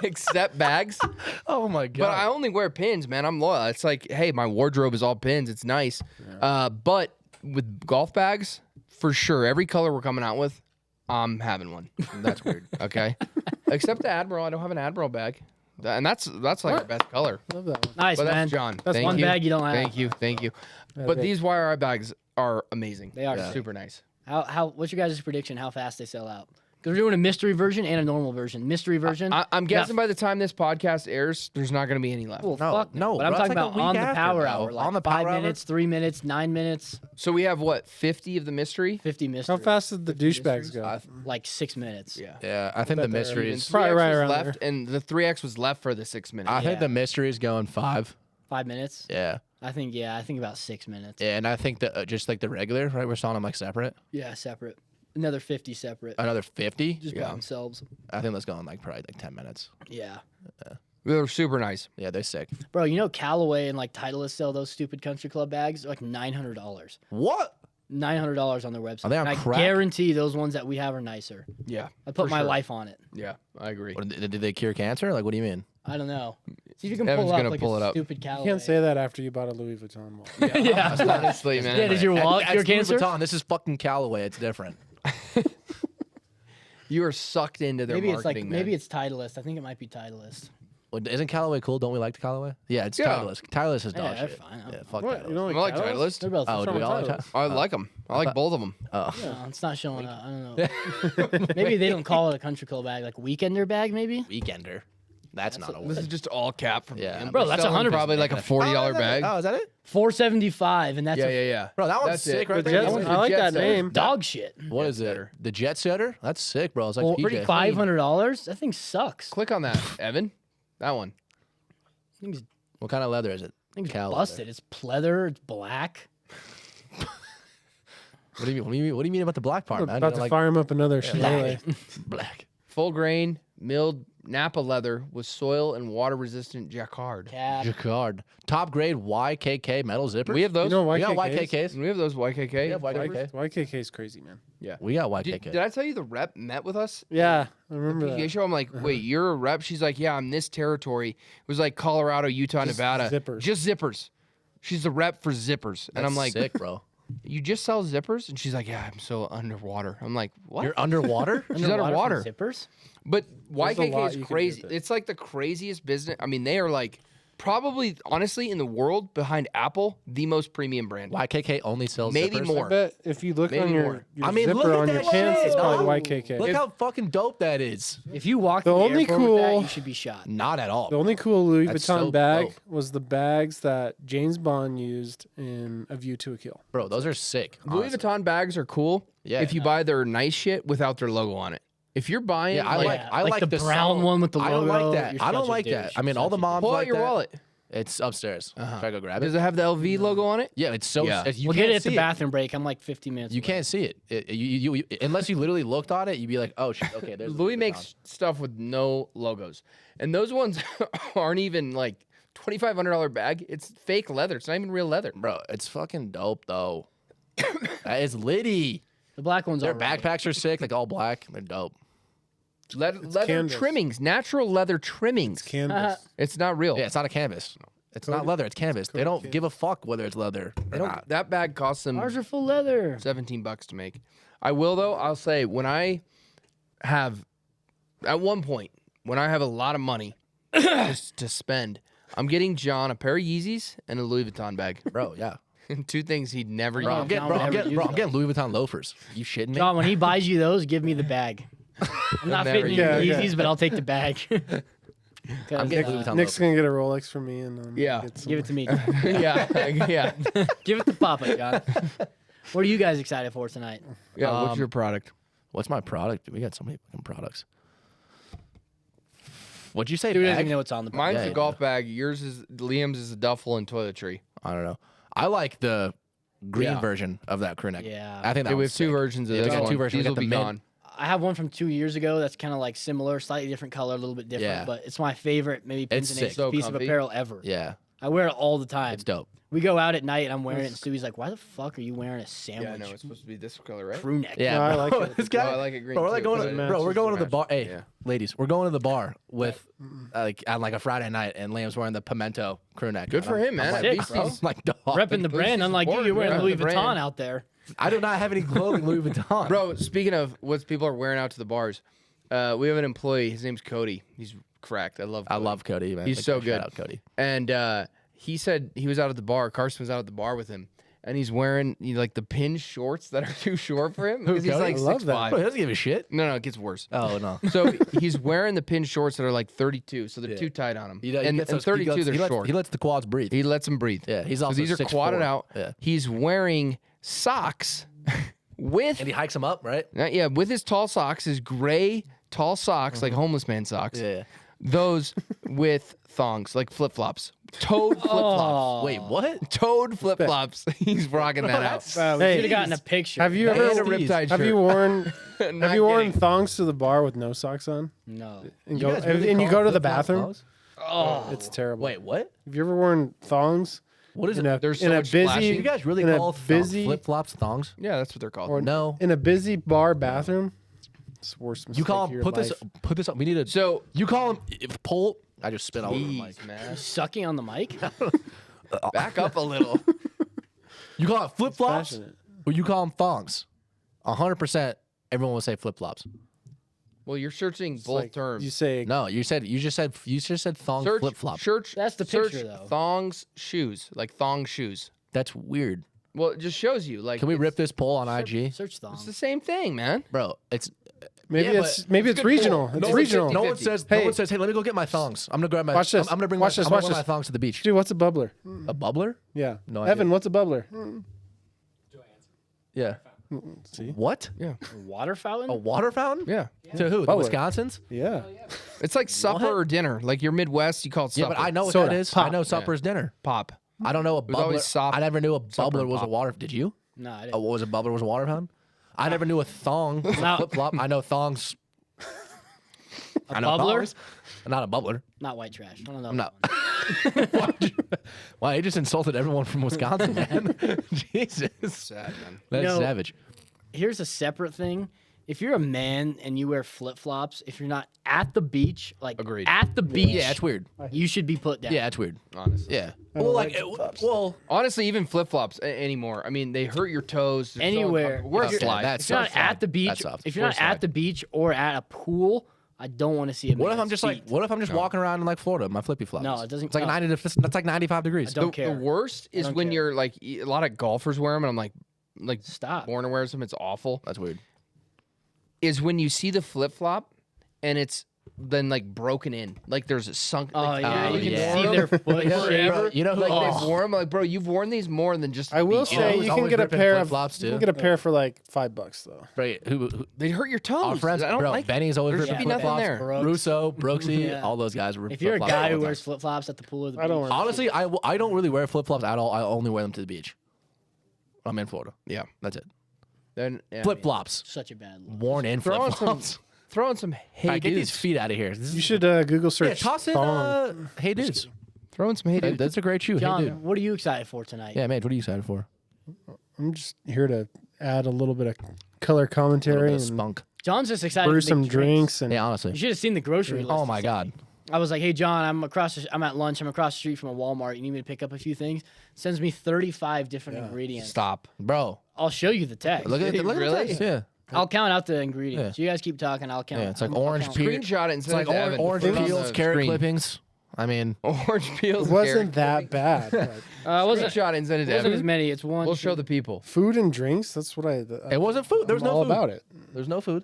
Except bags. Oh my god. But I only wear pins, man. I'm loyal. It's like, hey, my wardrobe is all pins. It's nice. But with golf bags, for sure, every color we're coming out with, I'm having one. That's weird. Okay. Except the Admiral. I don't have an Admiral bag. And that's like our best color. Love that one. Nice, But man. that's John. That's Thank one you. bag you don't have. Thank you. But big. these wire eye bags are amazing. They are sick. super nice. What's your guys' prediction? How fast they sell out? Because we're doing a mystery version and a normal version. Mystery version. I'm guessing by the time this podcast airs, there's not going to be any left. Well, No, fuck no, But I'm bro, talking it's like a about week on the after, power bro. hour. Like On the 5 power hour? minutes, 3 minutes, 9 minutes, So we have what, 50 of the mystery? 50 mystery. How fast did the douchebags go? Like 6 minutes. Yeah. Yeah, I think the bet they're mystery even is. Probably 3X right was around left, and the 3X was left for the 6 minutes. I think Yeah. the mystery is going 5. 5 minutes. Yeah. I think about 6 minutes. Yeah, and I think that just like the regular, right? We're selling them like separate. Yeah, separate. Another 50 separate. Another 50. Just by themselves. I think that's going like probably like 10 minutes. Yeah. They were super nice. Yeah, they're sick. Bro, Callaway and like Titleist sell those stupid country club bags? They're like $900. What? $900 on their website. Are they on and crack? I guarantee those ones that we have are nicer. Yeah. I put for my sure. life on it. Yeah, I agree. What, did they cure cancer? Like, what do you mean? I don't know. See if you can Evan's pull up gonna like pull a it up. stupid You Callaway. can't say that after you bought a Louis Vuitton watch. Yeah. Honestly, man. Yeah, did your wallet That's cure Louis cancer? Vuitton. This is fucking Callaway. It's different. You are sucked into their Maybe it's like marketing, man. maybe it's Titleist. I think it might be Titleist. Well, isn't Callaway cool? Don't we like the Callaway? Yeah, it's Yeah. Titleist. Titleist is Yeah, dog they're shit. fine. Yeah, fuck What? Titleist. You don't I like Titleist? Titleist. They're both. Oh, do we all like Titleist? Titleist? I like them. I like both of them. Oh. No, it's not showing up. I don't know. Maybe they don't call it a country club bag, like weekender bag, maybe. Weekender. That's not a This word. is just all cap from Yeah. me. Bro, We're that's selling 100% probably like a $40 bag. Oh, is that it? $475, and that's Yeah, a yeah. Bro, that one's That's sick it. right The there. Jets- That one's I like Jet that setter. name. dog shit. What is it? Setter. The Jet Setter? That's sick, bro. It's like PJ. $500. That thing sucks. Click on that, Evan. That one. Thing's, What kind of leather is it? thing's Cow busted. leather. It's pleather. It's black. What do you mean? What do you mean about the black part, I'm man? about You to like fire him up another shillelagh. black. Full grain, milled Napa leather with soil and water resistant jacquard. Cab. Jacquard. Top grade YKK metal zippers. We have those. You know We got YKKs? YKKs. We have those YKK. We have YKK. YKK is crazy, man. We got Did, YKK. did I tell you the rep met with us? Yeah, I remember PGA that. show. I'm like, wait, you're a rep? She's like, yeah, I'm this territory. It was like Colorado, Utah, Just Nevada. zippers. Just zippers. She's the rep for zippers. And That's I'm like, sick, bro. you just sell zippers? And she's like, yeah, I'm so underwater. I'm like, what? You're underwater? She's underwater. from Zippers. But There's a YKK lot is you can do crazy. with it. It's like the craziest business. I mean, they are like probably, honestly, in the world behind Apple, the most premium brand. YKK only sells Maybe zippers? more. I bet if you look Maybe on more. your I mean, look zipper at on your that pants, shit, it's probably dog. YKK. Look how fucking dope that is. If you walk The the only airport with that, cool- you should be shot. Not at all. The only cool Louis That's Vuitton so bag dope. was the bags that James Bond used in A View to a Kill. Bro, those are sick. Louis honestly. Vuitton bags are cool Yeah. if you buy their nice shit without their logo on it. If you're buying, Yeah, I like, like Yeah, I like like the brown solid- one with the I don't logo. like that. You're I don't such a like douche. that. I You're mean, all such the a moms pull out like your that. wallet. It's upstairs. Should I go grab it? Does it have the LV logo on it? Yeah, it's so. Yeah. You We'll can't get it at the see bathroom break. I'm like 15 minutes. You away. can't see it. You unless you literally looked on it, you'd be like, oh shit, okay. There's Louis Vuitton. makes stuff with no logos, and those ones aren't even like $2,500 bag. It's fake leather. It's not even real leather. Bro, it's fucking dope though. That is litty. The black ones Their are right. backpacks are sick, like all black. They're dope. Leather canvas. trimmings, natural leather trimmings. Canvas. It's not real. Yeah, it's not a canvas. It's not leather. It's canvas. They don't give a fuck whether it's leather They or don't- not. that bag costs them Ours are full leather. $17 to make. I will though. I'll say when I have, at one point, when I have a lot of money to spend, I'm getting John a pair of Yeezys and a Louis Vuitton bag. Bro, yeah. Two things he'd never Bro, use. I'm getting, John bro, would I'm never getting, use bro, I'm those. getting Louis Vuitton loafers. You shitting me? John, when he buys you those, give me the bag. I'm not never fitting use in it. Yeezys, but I'll take the bag. I'm getting Louis Vuitton Nick's loafers. gonna get a Rolex from me, and Yeah. get some- Give it to me. yeah, yeah. Give it to Papa, John. What are you guys excited for tonight? Yeah, what's your product? What's my product? We got so many fucking products. What'd you say? Dude doesn't bag? even know what's on the Mine's Yeah, the yeah. golf bag. Yours is Liam's is a duffel and toiletry. I don't know. I like the green Yeah. version of that crew neck. Yeah. I think that Yeah, we was have two sick. versions of Yeah, we this got one. two versions. These We will got be the mint. gone. I have one from 2 years ago that's kind of like similar, slightly different color, a little bit different, Yeah. but it's my favorite maybe pins It's and sick. So piece of comfy. apparel ever. Yeah, I wear it all the time. it's dope. We go out at night and I'm wearing it, and Stewie's like, "Why the fuck are you wearing a sandwich Yeah, I know it's supposed to be this color, right? crew neck?" Yeah, No, I bro. like it. This guy. Oh, I like it green Bro, we're like too, going 'cause to, it bro, we're matches going the to the bar. match. Hey, Yeah. ladies, we're going to the bar with like on like a Friday night, and Liam's wearing the pimento crew neck. Good for him, man. I'm At like, least bro, he's like, dog. Repping the brand, unlike you, you're wearing Yeah, Louis the Vuitton brand. out there. I do not have any clothing Louis Vuitton. Bro, speaking of what people are wearing out to the bars, we have an employee. His name's Cody. He's cracked. I love Cody, man. He's Big so shout good. out, Cody. And he said he was out at the bar. Carson was out at the bar with him. And he's wearing like the pin shorts that are too short for him. Because he's Cody? like I love that. 6'5". Bro, he doesn't give a shit. No, it gets worse. Oh no. So he's wearing the pin shorts that are like 32, so they're Yeah. too tight on him. He And gets those- 32, he they're lets, short. He lets the quads breathe. He lets them breathe. Yeah, he's So also these are 6'4". quadded out. Yeah. He's wearing socks with And he hikes them up, right? with his tall socks, his gray tall socks, like homeless man socks. Yeah. Those with thongs, like flip flops, toed flip flops, Wait, what? toed flip flops. He's rocking that out. Bro, we Hey, should have gotten a picture. Have you And ever a riptide have shirt. you worn Not have you worn kidding. thongs to the bar with no socks on? No. And You go guys really and you call go to the flip-flop bathroom? thongs? Oh, It's terrible. Wait, what? Have you ever worn thongs What is in it? a They're so in a much busy splashing. You guys really in a call busy flip flops thongs? Yeah, that's what they're called. or No. in a busy bar bathroom? It's the worst mistake You call of him your put this life. up. We need a So you call him if pull. I just spit all over the mic. Jeez, man, sucking on the mic? back up a little. You call it flip flops passionate. or you call them thongs? 100%. Everyone will say flip flops. Well, you're searching It's both like, terms. You say No, you just said thong search flip flop. Search. That's the search picture, though. Thongs shoes, like thong shoes. That's weird. Well, it just shows you. Like, Can we it's- rip this poll on IG, Search thong. It's the same thing, man. bro? It's maybe Yeah, it's but maybe it's good regional. pull. It's No, regional. no one 50-50. says Hey. no one says, hey, let me go get my thongs. I'm gonna grab my. Watch this. I'm gonna bring Watch my, this. I'm gonna Watch wear my this. thongs to the beach. Dude, what's a bubbler? A bubbler? Yeah. No idea. Evan, what's a bubbler? Yeah. See? What? Yeah, Water fountain? A water fountain? yeah. To who? The Bubbler. Wisconsin's? Yeah. It's like supper What? or dinner. Like your Midwest, you call it Yeah, supper. but I know what Soda. that is. Pop. I know supper's dinner. pop. I don't know a was always bubbler. sop- I never knew a supper bubbler and was a pop. water. Did you? No, I Oh, didn't. what was a bubbler? Was a water fountain? I never knew a thong was a No. flip flop. I know thongs. I know bubbler? thongs. Not a bubbler. Not white trash. I don't know. I'm not. Wow, you just insulted everyone from Wisconsin, man. Jesus, Sad, man. that's No. savage. Here's a separate thing. If you're a man and you wear flip flops, if you're not at the beach, like Agreed. at the beach, Yeah, it's weird. you should be put down. Yeah, it's weird. Honestly. Yeah. don't Well, like like, flip-flops. well, Honestly, even flip flops anymore. I mean, they hurt your toes. They're so Anywhere. uncomfortable. Wear a If you're- slide. that's If you're not so at the soft. beach, That's soft. if you're Or not slide. at the beach or at a pool, I don't want to see a what if man's I'm just feet. like, what if I'm just walking around in like Florida, in my flippy flops? No, it doesn't- It's like no. 90. That's like 95 degrees. I don't The care. worst is don't when care. you're like a lot of golfers wear them, and I'm like Stop. Warner wears them. It's awful. That's weird. Is when you see the flip flop, and it's then like broken in, like there's a sunk. Oh like, yeah, you can yeah. see their foot forever. You know who? Like oh, they've worn them, like bro, you've worn these more than just. I will beach. You know say who's you can always get a ripping pair of flip-flops, you can too? get a pair for like $5 though. right, who They hurt your toes. our friends, I don't bro, like. Benny's always There ripping should be nothing flip-flops. there. Brooks. Russo, Brooksy, Yeah. all those guys are If you're a flip-flops guy all who the wears time. flip flops at the pool or the I don't beach, wear Honestly, I don't really wear flip flops at all. I only wear them to the beach. I'm in Florida. Yeah. That's it. Then yeah, Flip flops, such a bad look. worn in Throw flip on some. flops. Throw on some. Hey, All right, get these dudes. feet out of here. This You is- should Google yeah, search toss in. thong. Hey dudes, Throw in some. Hey, dudes. that's a great shoe. John, Hey dude. what are you excited for tonight? Yeah, man. What are you excited for? I'm just here to add a little bit of color A little commentary bit of and spunk. John's just excited brew to make some drinks and Yeah, honestly. You should have seen the grocery list. Oh he my sent god. me. I was like, "Hey John, I'm at lunch. I'm across the street from a Walmart. You need me to pick up a few things?" Sends me 35 different ingredients. Stop. Bro, I'll show you the text. look at the Really? text. Yeah. I'll count out the ingredients. You guys keep talking. I'll count. Yeah, it's like I'll orange count. peel. Screenshot it and It's send like it to Evan. orange Put it on peels, the carrot screen. clippings. I mean, Orange peels. it wasn't that bad. but It wasn't, Screenshot it and send it it to wasn't as Evan. many. It's one. We'll two- show the people. food and drinks, that's what it wasn't food. There was I'm no all food. about it. There's no food.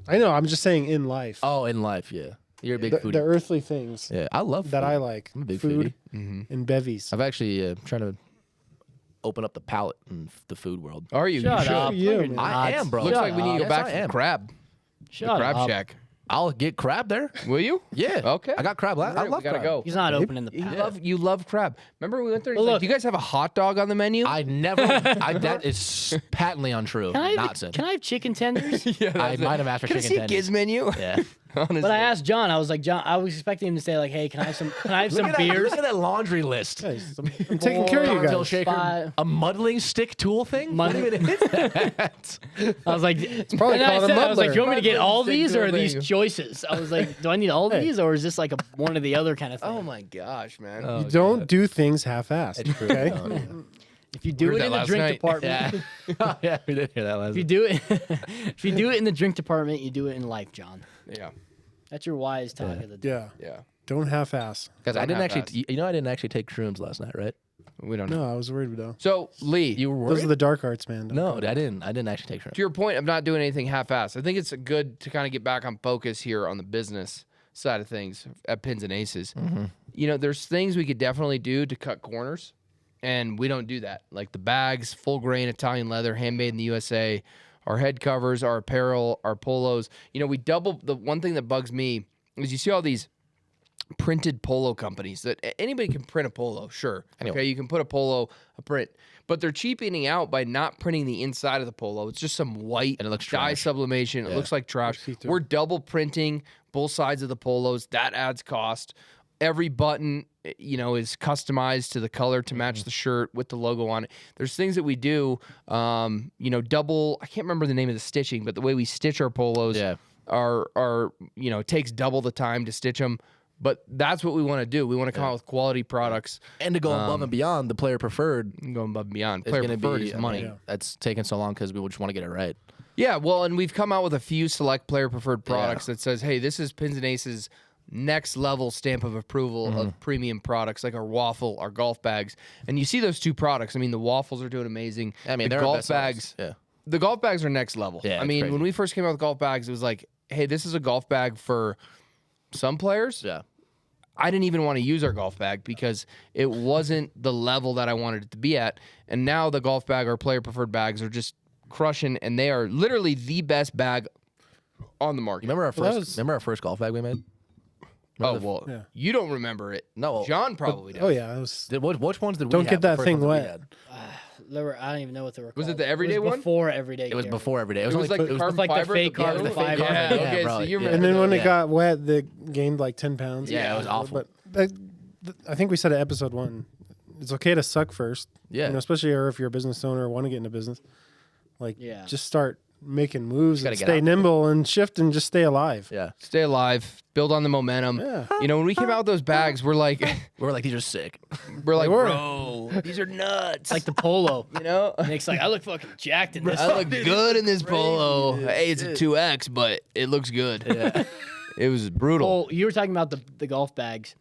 I know, I'm just saying in life. Oh, in life, yeah. You're a big the, foodie. the earthly things Yeah, I love that food. I like. I'm a big food foodie. and bevies. I've actually trying to open up the palate in the food world. Are you? Shut should. up. you, No, you're man. I not. am, bro. Looks Shut like we need to go Yes, back I to the am. crab. Shut Crab up. shack. I'll get crab there. Will you? Yeah. Okay. I got crab last. I Alright, love we gotta crab. go. He's not opening the palate. You love crab. Remember we went there. And Well, he's like, look. do you guys have a hot dog on the menu? I never. That is patently untrue. Can I Not have, said. can I have chicken tenders? I might have asked for Can I chicken see a tenders. kids menu? Yeah. Honestly. But I asked John. I was like, John. I was expecting him to say like, "Hey, can I have some? Can I have some Look at beers?" that laundry list. Guys, I'm taking care of you Cocktail guys. shaker, Five. a muddling stick tool thing. What Muddling- even is that? I was like, it's probably called a I was like, muddler. "Do you want me to get all Muddling these or are these thing. choices?" I was like, "Do I need all of these or is this like a one or the other kind of thing?" Oh my gosh, man. You don't do things half-assed. Okay. If you do Heard it that in the last drink night. department, Yeah. Yeah, we did hear that last. if you do it, if you do it in the drink department, you do it in life, John. Yeah. That's your wise talk of the day. Yeah. Yeah. Don't half-ass. Because I Don't didn't half-ass. actually. You know, I didn't actually take shrooms last night, right? We don't know. No, I was worried though. So Lee, You were Those worried. are the dark arts, man. Don't No, call I didn't. I didn't actually take shrooms. to your point of not doing anything half-assed, I think it's good to kind of get back on focus here on the business side of things at Pins and Aces. You know, there's things we could definitely do to cut corners, and we don't do that. Like the bags, full grain Italian leather, handmade in the USA, our head covers, our apparel, our polos. You know, we double. The one thing that bugs me is you see all these printed polo companies that anybody can print a polo, sure. Okay, you can put a print, but they're cheapening out by not printing the inside of the polo. It's just some white And it looks dye trash. sublimation. It looks like trash. We're double printing both sides of the polos. That adds cost. Every button, you know, is customized to the color to match the shirt with the logo on it. There's things that we do, you know, double. I can't remember the name of the stitching, but the way we stitch our polos Yeah. are you know, it takes double the time to stitch them. But that's what we want to do. We want to come out with quality products And to go above and beyond, the player preferred and go above and beyond. is Player going to preferred be is money. That's taking so long because we just want to get it right. Yeah, well, and we've come out with a few select player preferred products that says, hey, this is Pins and Aces next level stamp of approval of premium products like our waffle, our golf bags. And you see those two products. I mean, the waffles are doing amazing. I mean, the they're golf bestsellers. bags. Yeah. The golf bags are next level. Yeah, I it's mean, crazy. when we first came out with golf bags, it was like, hey, this is a golf bag for some players. Yeah. I didn't even want to use our golf bag because it wasn't the level that I wanted it to be at. And now the golf bag, our player preferred bags, are just crushing, and they are literally the best bag on the market. You remember our Well, first? Remember our first golf bag we made? Oh, well, Yeah. you don't remember it. No. John probably does. Oh yeah, it was. Which ones did we Don't have? get The that first thing ones that we wet. had? I don't even know what they were Was it called. the everyday it was one? Before everyday. It was Gary. before every day. It It was, was only like it carbon like the fiber. fake the carbon yellow? fiber. Yeah, Yeah, okay, so probably. you Yeah. remember. And then when that. it got wet, they gained like 10 pounds. Yeah, it was awful. But I think we said at episode 1, it's okay to suck first. Yeah. You know, especially if you're a business owner or want to get into business. Like, Yeah. just start making moves gotta and get stay out. nimble and shift and just stay alive. Yeah. Stay alive, build on the momentum. Yeah. You know, when we came out with those bags, we're like, We were like, these are sick. were. bro, these are nuts. Like the polo. you know, Nick's like, I look fucking jacked in this. I look good in this polo. Hey, it's a 2X, but it looks good. Yeah. It was brutal. Oh, you were talking about the golf bags.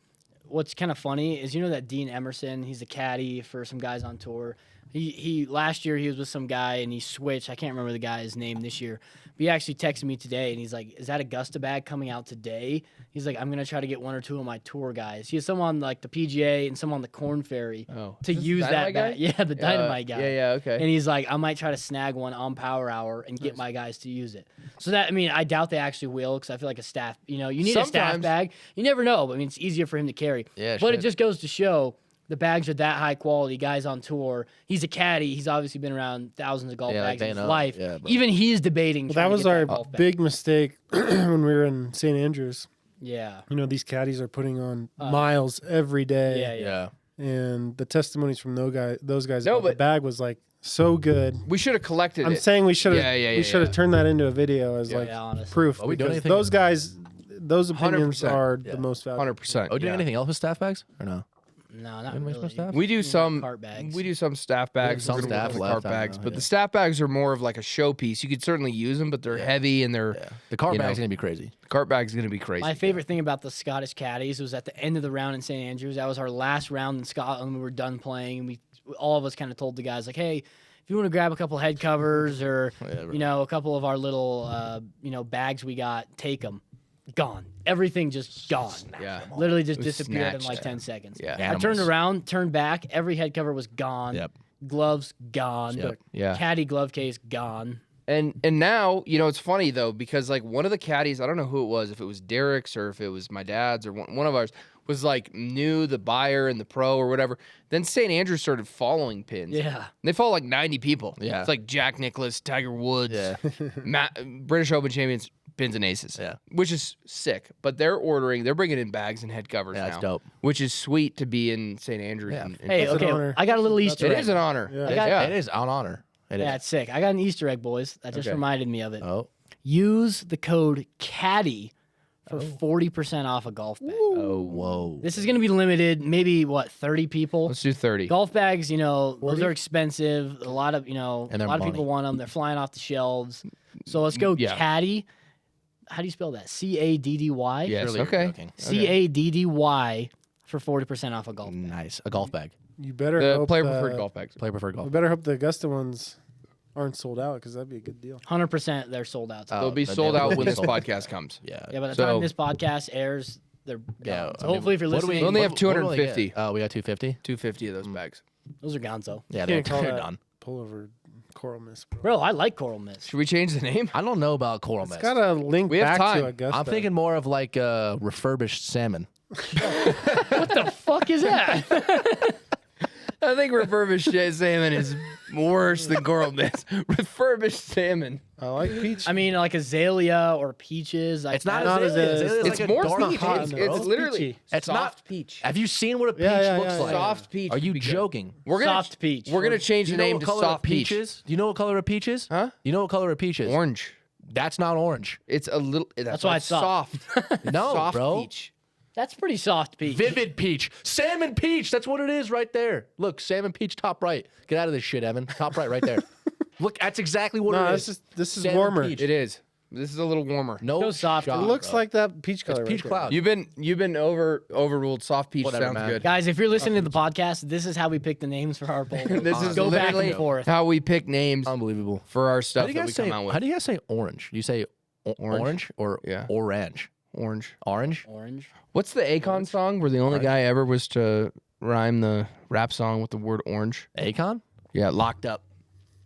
What's kind of funny is, you know, that Dean Emerson, he's a caddy for some guys on tour. He last year he was with some guy and he switched. I can't remember the guy's name this year. But he actually texted me today and he's like, "Is that Augusta bag coming out today?" He's like, "I'm gonna try to get one or two of my tour guys." He has some on like the PGA and some on the Corn Ferry Oh. to Is this use the that Dynamite guy? bag. Yeah, the Dynamite guy. Yeah, okay. And he's like, I might try to snag one on Power Hour and get my guys to use it. So that, I mean, I doubt they actually will because I feel like a staff, you know, you need a staff Sometimes. bag. You never know, but I mean, it's easier for him to carry. Yeah, But it shit. just goes to show the bags are that high quality. Guys on tour. He's a caddy. He's obviously been around thousands of golf Yeah, like bags in they his know. life. Yeah, bro. Even he's debating. Well, trying that to was get our golf bag. big mistake when we were in St. Andrews. Yeah. You know, these caddies are putting on miles every day. Yeah, yeah. Yeah. And the testimonies from those guys No, about the but- bag was like so good. We should have collected I'm it. saying we should have Yeah, we should have turned that into a video as like Yeah, honestly. proof. Are we doing because anything- those guys, those opinions 100%. are Yeah. the most valuable. 100%. Oh, doing anything else with staff bags or no? No, not Didn't we really. supposed to have? We do some cart bags. We do some staff bags. some We're gonna work staff on the left, cart I don't bags, know, but yeah. the staff bags are more of like a showpiece. You could certainly use them, but they're heavy and they're The car You bag's know. gonna be crazy. cart bag's gonna be crazy. My favorite thing about the Scottish caddies was at the end of the round in St. Andrews. That was our last round in Scotland. We were done playing. We all of us kind of told the guys like, "Hey, if you want to grab a couple head covers or bro. you know a couple of our little you know bags we got, take them." Gone. Everything just gone. Yeah. Literally just was disappeared in snatched. like 10 seconds. Yeah. I turned around, turned back. Every head cover was gone. Yep. gloves gone. Yep. Yeah. Caddy glove case gone. And now, it's funny though, because like one of the caddies, I don't know who it was, if it was Derek's or if it was my dad's or one of ours, was like knew the buyer and the pro or whatever. Then St. Andrew started following pins. Yeah. And they follow like 90 people. Yeah. It's like Jack Nicklaus, Tiger Woods, Yeah. British Open champions, pins and aces. Yeah. Which is sick. But they're bringing in bags and head covers Yeah, now. that's dope. Which is sweet to be in St. Andrews. Yeah. Hey, That's an okay. honor. I got a little Easter It egg. is an honor. Yeah. Yeah. It is on honor. It Yeah, is. it's sick. I got an Easter egg, boys. That just Okay. reminded me of it. Oh. Use the code CADDY for 40% off a golf bag. Oh, Whoa. This is going to be limited, maybe 30 people. let's do 30. Golf bags, those are expensive. A lot of, And a they're lot of people money. want them. They're flying off the shelves. So let's go Yeah. Caddy. How do you spell that? CADDY? Yes, Surely you're okay. joking. CADDY for 40% off a golf bag. Nice. A golf bag. You better The hope player preferred golf bags. Player preferred golf. We better hope the Augusta ones aren't sold out because that'd be a good deal. 100% they're sold out. They'll be they sold will out be when this sold out. podcast comes. Yeah. Yeah, by the So- time this podcast airs, they're Yeah. gone. So I mean, hopefully if you're what do listening, We only have what do we get? 250. Oh, we got 250? 250 of those bags. those are gone, so. Yeah, You they're, can't call they're that done. pullover coral mist, bro. Bro, I like Coral Mist. Should we change the name? I don't know about coral It's mist. got a link We have back time. to Augusta. I'm thinking more of like refurbished salmon. What the fuck is that? I think refurbished salmon is worse than coral mist. Refurbished salmon. I like peach. I mean, like azalea or peaches. Like It's not Not azalea. as a- Azalea's It's like a more dark peach. cotton, It's, bro. it's literally peachy. It's soft not- peach. Have you seen what a peach Yeah, looks yeah, like? yeah. Soft peach. Are you would be good. joking? We're gonna Soft peach. We're gonna change Do the you know name what to color soft a peach peach. is? Do you know what color a peach is? Huh? You know what color a peach is? Orange. That's not orange. It's a little. That's why why it's soft. No, soft bro. peach. That's pretty soft peach. Vivid peach. Salmon peach. That's what it is right there. Look, salmon peach top right. Get out of this shit, Evan. Top right, right there. Look, that's exactly what no, it this is. this is Salmon warmer. peach. It is. This is a little warmer. No Go soft. shot, It looks bro. like that peach color. It's peach right there. cloud. You've been overruled. Soft peach Whatever, sounds man. good. Guys, if you're listening to the podcast, this is how we pick the names for our poll. This is Go back literally and forth. how we pick names Unbelievable. for our How stuff do you that we guys come say? out with. How do you guys say orange? Do you say orange or Yeah. orange? Orange. Orange. Orange. What's the Akon song where the only guy ever was to rhyme the rap song with the word orange? Akon. Yeah, locked up.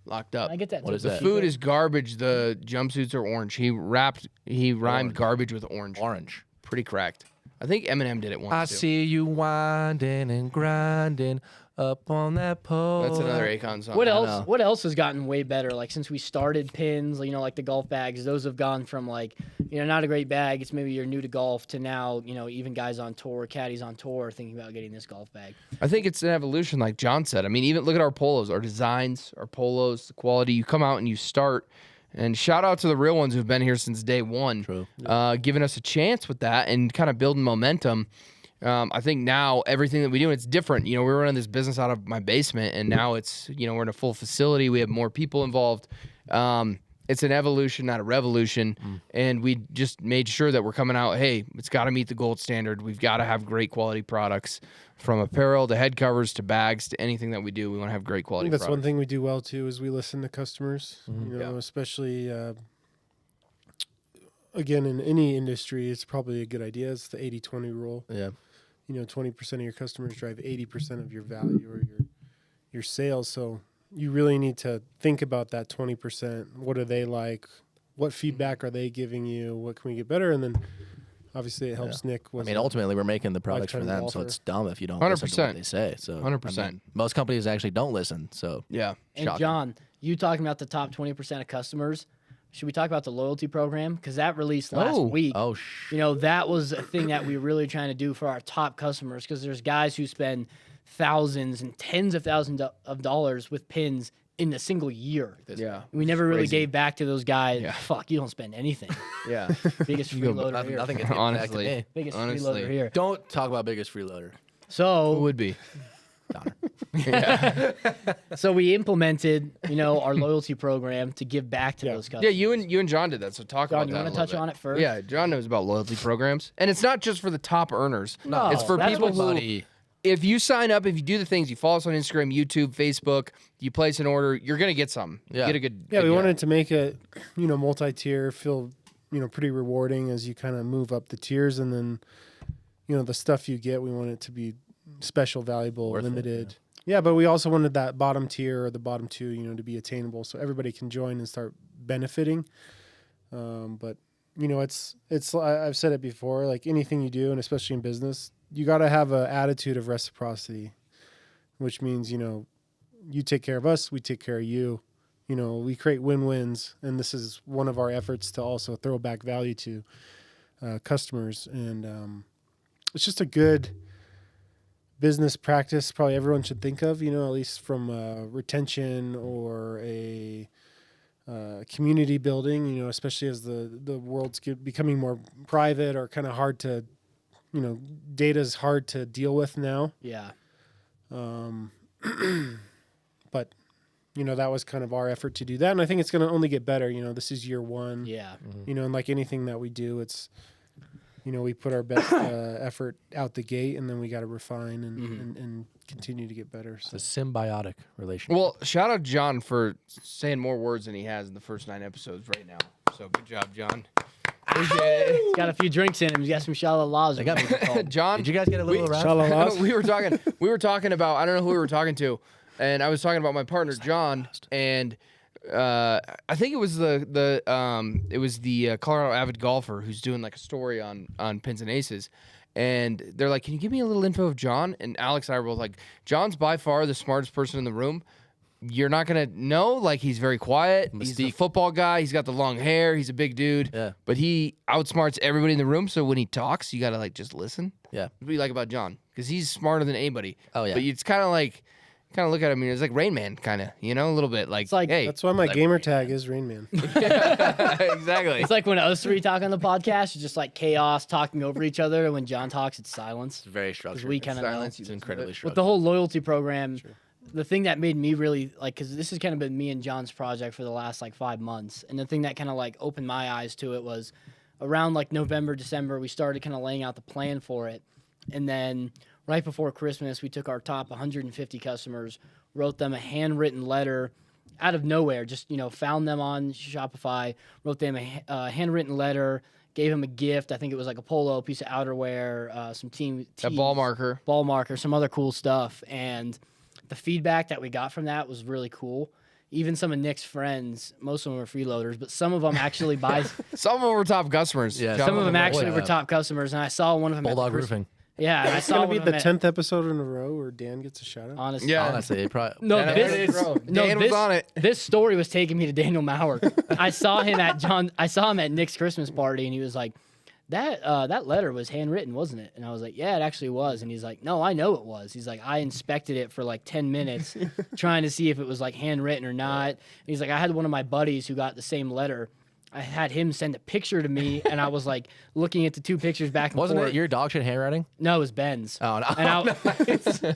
Locked up. I get that. What too. is The that? food is garbage. The jumpsuits are orange. He rhymed garbage with orange. Orange. Pretty cracked. I think Eminem did it once I too. see you winding and grinding up on that pole. That's another Akon song. What I else? know. What else has gotten way better? Like since we started pins, like the golf bags, those have gone from like, not a great bag. It's maybe you're new to golf to now, even guys on tour, caddies on tour, are thinking about getting this golf bag. I think it's an evolution, like John said. I mean, even look at our polos, our designs, our polos, the quality. You come out and you start. And shout out to the real ones who've been here since day one, True. Giving us a chance with that and kind of building momentum. I think now everything that we do, it's different. We were running this business out of my basement, and now it's, we're in a full facility. We have more people involved. It's an evolution, not a revolution. And we just made sure that we're coming out, hey, it's got to meet the gold standard. We've got to have great quality products from apparel to head covers to bags to anything that we do. We want to have great I quality think that's products. one thing we do well too is we listen to customers. Especially again in any industry, it's probably a good idea. It's the 80-20 rule. Yeah. 20% of your customers drive 80% of your value or your sales. So you really need to think about that 20%. What are they like? What feedback are they giving you? What can we get better? And then obviously it helps Nick. I mean, ultimately, we're making the products for lifetime them, so golfer. it's dumb if you don't listen to 100%. what they say. So 100%. I mean, most companies actually don't listen. So Yeah. And shocking. John, you talking about the top 20% of customers? Should we talk about the loyalty program? Because that released last week. oh, That was a thing that we were really trying to do for our top customers because there's guys who spend thousands and tens of thousands of dollars with pins in a single year. Yeah. We never really crazy. gave back to those guys. Yeah. Fuck, you don't spend anything. Yeah. Biggest freeloader here. nothing gets back to Honestly. me. Biggest honestly. freeloader here. Don't talk about biggest freeloader. Who So, would be? so we implemented, our loyalty program to give back to those customers. Yeah, you and John did that. So talk John, about you that. wanna a little touch bit. on it first? Yeah, John knows about loyalty programs, and it's not just for the top earners. No, it's for that's people what- who. Buddy. If you sign up, if you do the things, you follow us on Instagram, YouTube, Facebook, you place an order, you're gonna get some. Yeah. You get a good. Yeah, good we deal. wanted to make it, multi-tier, feel, pretty rewarding as you kind of move up the tiers, and then, the stuff you get, we want it to be special, valuable, Worth it, limited. Yeah, but we also wanted that bottom tier or the bottom two, to be attainable, so everybody can join and start benefiting. But I've said it before, like anything you do, and especially in business, you got to have an attitude of reciprocity, which means you take care of us, we take care of you. We create win-wins, and this is one of our efforts to also throw back value to customers, and it's just a good business practice probably everyone should think of, at least from retention or a community building, especially as the world's becoming more private or kind of hard to, data's hard to deal with now. Yeah. But that was kind of our effort to do that, and I think it's going to only get better. This is year one. Yeah. And like anything that we do, it's we put our best effort out the gate, and then we got to refine and continue to get better. So. It's a symbiotic relationship. Well, shout out John for saying more words than he has in the first 9 episodes right now. So good job, John. Appreciate it. He's got a few drinks in him. He's got some shalalaws. They got me. John, Did you guys get a little around? we were talking about, I don't know who we were talking to, and I was talking about my partner John, and I think it was the Colorado avid golfer who's doing like a story on pins and aces, and they're like, "Can you give me a little info of John?" And Alex and I were both like, "John's by far the smartest person in the room. You're not gonna know, like he's very quiet. He's the football guy. He's got the long hair. He's a big dude. Yeah. But he outsmarts everybody in the room. So when he talks, you gotta like just listen. Yeah. What do you like about John? Because he's smarter than anybody. Oh, yeah. But it's kind of look at him. It's like Rain Man, kind of. A little bit like. It's like- hey, That's why my gamer tag is Rain Man. exactly. It's like when us three talk on the podcast, it's just like chaos talking over each other. And when John talks, it's silence. It's very Because structured. we kind of know. Silence. It's incredibly structured. With the whole loyalty program, the thing that made me really because this has kind of been me and John's project for the last 5 months, and the thing that kind of opened my eyes to it was around November, December, we started kind of laying out the plan for it, and then right before Christmas, we took our top 150 customers, wrote them a handwritten letter out of nowhere, just found them on Shopify, wrote them a handwritten letter. Gave him a gift. I think it was like a polo, piece of outerwear, some team A ball marker. some other cool stuff. And the feedback that we got from that was really cool. Even some of Nick's friends, most of them are freeloaders, but some of them actually buy. Some of them were top customers. Yeah, Some of them actually yeah. were top customers, and I saw one of them. Bulldog Roofing. Yeah, and I It's saw gonna one be of the them 10th episode in a row where Dan gets a shout out. Honestly, Yeah. Honestly, it probably. No, Dan was on it. This story was taking me to Daniel Maurer. I saw him at Nick's Christmas party, and he was like, "That letter was handwritten, wasn't it?" And I was like, "Yeah, it actually was." And he's like, "No, I know it was." He's like, "I inspected it for 10 minutes, trying to see if it was handwritten or not." And he's like, "I had one of my buddies who got the same letter. I had him send a picture to me, and I was looking at the two pictures back and Wasn't forth. it your dog shit handwriting? No, it was Ben's. Oh, no.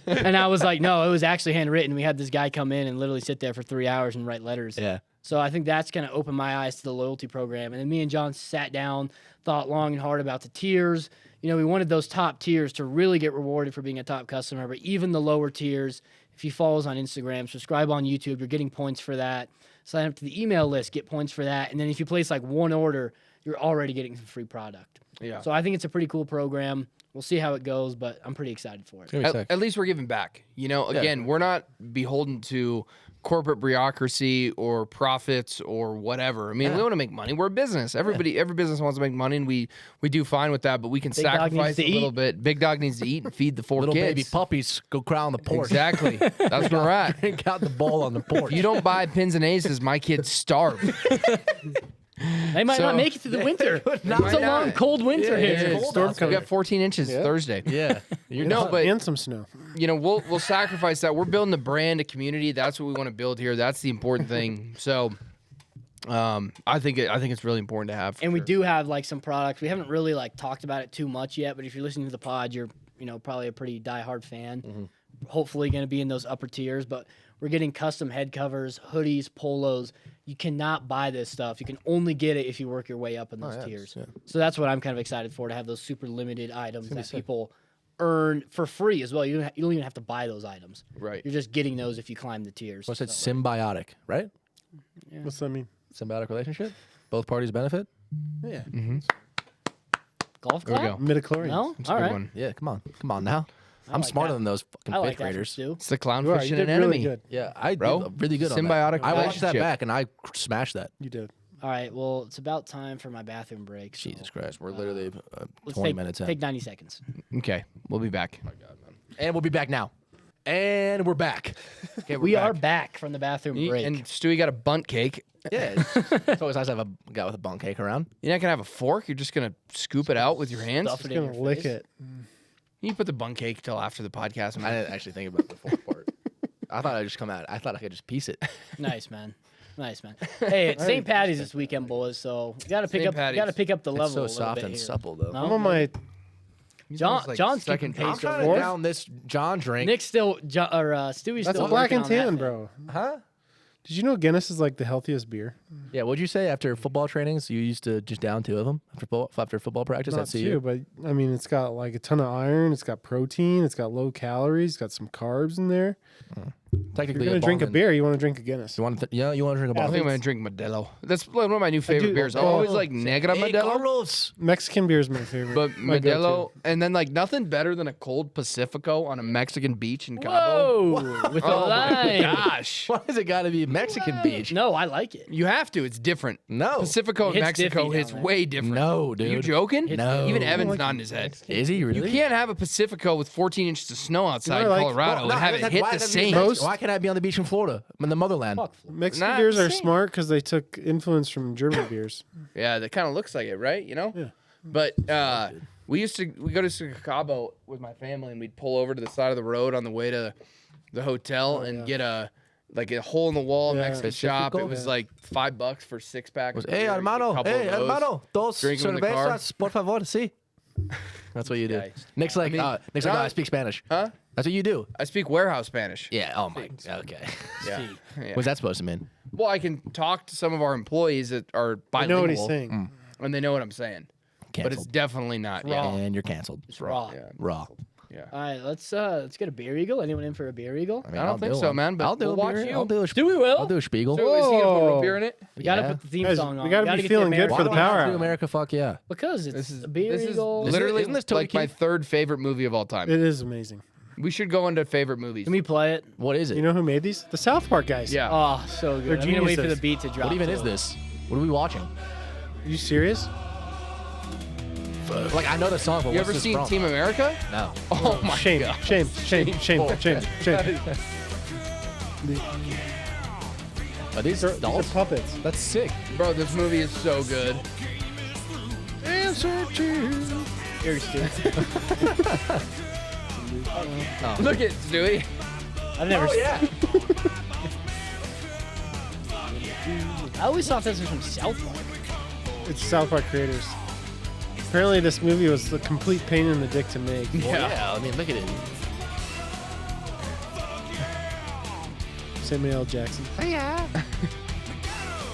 And I was like, no, it was actually handwritten. We had this guy come in and literally sit there for 3 hours and write letters. Yeah. So I think that's going to open my eyes to the loyalty program. And then me and John sat down, thought long and hard about the tiers. We wanted those top tiers to really get rewarded for being a top customer, but even the lower tiers, if you follow us on Instagram, subscribe on YouTube, you're getting points for that. Sign up to the email list, get points for that. And then if you place one order, you're already getting some free product. Yeah. So I think it's a pretty cool program. We'll see how it goes, but I'm pretty excited for it. At least we're giving back. Again, we're not beholden to corporate bureaucracy or profits or whatever. I mean, we want to make money. We're a business. Every business wants to make money, and we do fine with that. But we can Big dog needs sacrifice to a little eat. bit. Big dog needs to eat and feed the 4 Little kids. baby puppies go cry on the porch. Exactly. That's where we're at. Drink out the bowl on the porch. If you don't buy pins and aces, my kids starve. They might So- not make it through the winter. It's might a long, not. cold winter here. It's storm We coming. got 14 inches Thursday. Yeah. You're No, not- but And some snow. we'll sacrifice that. We're building a brand, a community. That's what we want to build here. That's the important thing. So, I think it's really important to have. And we do have some products. We haven't really talked about it too much yet, but if you're listening to the pod, you're probably a pretty diehard fan. Hopefully going to be in those upper tiers, but we're getting custom head covers, hoodies, polos. You cannot buy this stuff. You can only get it if you work your way up in those tiers. yeah. So that's what I'm kind of excited for, to have those super limited items that people earn for free as well. You don't even have to buy those items. Right. You're just getting those if you climb the tiers. What's it? So, Symbiotic, right? What's that mean? Symbiotic relationship? Both parties benefit? Yeah. golf There we clap? go. Midichlorians. No? That's a All good right. one. Yeah, come on. Come on now. I'm like smarter that. than those fucking I like fifth that from graders. Stu. It's the You are. clownfish You and an did enemy. really good. Yeah, I Bro, did really good on symbiotic that. I watched that relationship. back and I smashed that. You did. All right. Well, it's about time for my bathroom break. So, Jesus Christ, we're literally let's 20 take, minutes in. Take 90 seconds. Okay, we'll be back. And we'll be back now. And we're back. Okay, We are back from the bathroom break. And Stewie got a bunt cake. Yeah, it's always nice to have a guy with a bunk cake around. You're not gonna have a fork. You're just gonna scoop it out with your hands. Stuff it Just in gonna your lick face. it. You put the bun cake till after the podcast. I didn't actually think about the fourth part. I thought I'd just come out. I thought I could just piece it. Nice, man. Nice, man. Hey, it's St. Patty's this weekend, boys. So you gotta pick St. up. You Patty's. gotta pick up the level. It's so a little soft bit and here. supple, though. No? I'm on my. John's second keeping I'm pace trying over to there. down this John drink. Nick's still, Stewie's That's still a black working and on that tan, thing. bro. Huh? Did you know Guinness is like the healthiest beer? Yeah, what'd you say after football trainings? You used to just down 2 of them after football practice Not at CU? two, but I mean, it's got like a ton of iron. It's got protein. It's got low calories. It's got some carbs in there. If Technically, you're gonna drink a Ballman- beer, you want to drink a Guinness. You want to? You want to drink a I bottle? think I'm gonna drink Modelo. That's one of my new favorite do- beers. I oh, always like Negra Hey, Modelo, Carlos. Mexican beer is my favorite. but My Modelo, go-to. and then like nothing better than a cold Pacifico on a Mexican beach in Cabo. Whoa, with a Oh my line. gosh! Why has it got to be Mexican beach? No, I like it. You have to. It's different. No. Pacifico in It's Mexico diffy down is there. way different. No, Are you dude. joking? No. Even I Evan's like nodding his head. Is he really? You can't have a Pacifico with 14 inches of snow outside You know, in like- Colorado Well, and have it hit why the does it be same. Mexico? Most- Why can't I be on the beach in Florida? I'm in the motherland. Fuck. Mexican Not beers the are same. smart because they took influence from German beers. Yeah, that kind of looks like it, right? You know? Yeah. But we go to Cabo with my family, and we'd pull over to the side of the road on the way to the hotel and get a hole in the wall Yeah. Mexican shop. It was Yeah. like $5 for 6-pack. of Hey, beer, hermano. get a couple Hey, of those. hermano. Dos Drink 'em in the car. cervezas, por favor. See? That's what you do. guy. Nick's like, mean, Nick's like, John- oh, I speak Spanish. Huh? That's what you do. I speak warehouse Spanish. Yeah. Oh my. Okay. Yeah. Yeah. What's that supposed to mean? Well, I can talk to some of our employees that are I bilingual, know what he's saying. and they know what I'm saying. But it's Canceled. definitely not. Yeah. And you're canceled. It's raw. Yeah. Raw. All right, let's get a beer eagle. Anyone in for a beer eagle? mean, I don't I'll think do so, one. man. But I'll do we'll a watch beer. you. I'll do a. Stewie will. I'll do a Spiegel. So is he gonna put root Whoa. beer in it? We gotta Yeah. put the theme Guys, song on. we gotta be get the feeling good American for the Why do I power have to do hour. America, fuck yeah. Because it's This is a beer eagle. literally isn't this Toby like my Keith? third favorite movie of all time. It is amazing. We should go into favorite movies. Can we play it? What is it? You know who made these? The South Park guys. Yeah. Oh, so They're good. I'm gonna wait for the geniuses. beat to drop. what even too. is this? What are we watching? Are you serious? Like I know the song, but You what's ever this seen from? Team America? No. Oh my Shame, god. shame, shame, shame, shame, shame. Are these These are dolls? puppets. That's sick. Bro, this movie is so good. Answer to. Here, Stu. Look at Stewie. I've never. Oh yeah. I always thought this was from South Park. It's South Park creators. Apparently, this movie was a complete pain in the dick to make. Well, yeah. I mean, look at it. Samuel L. Jackson.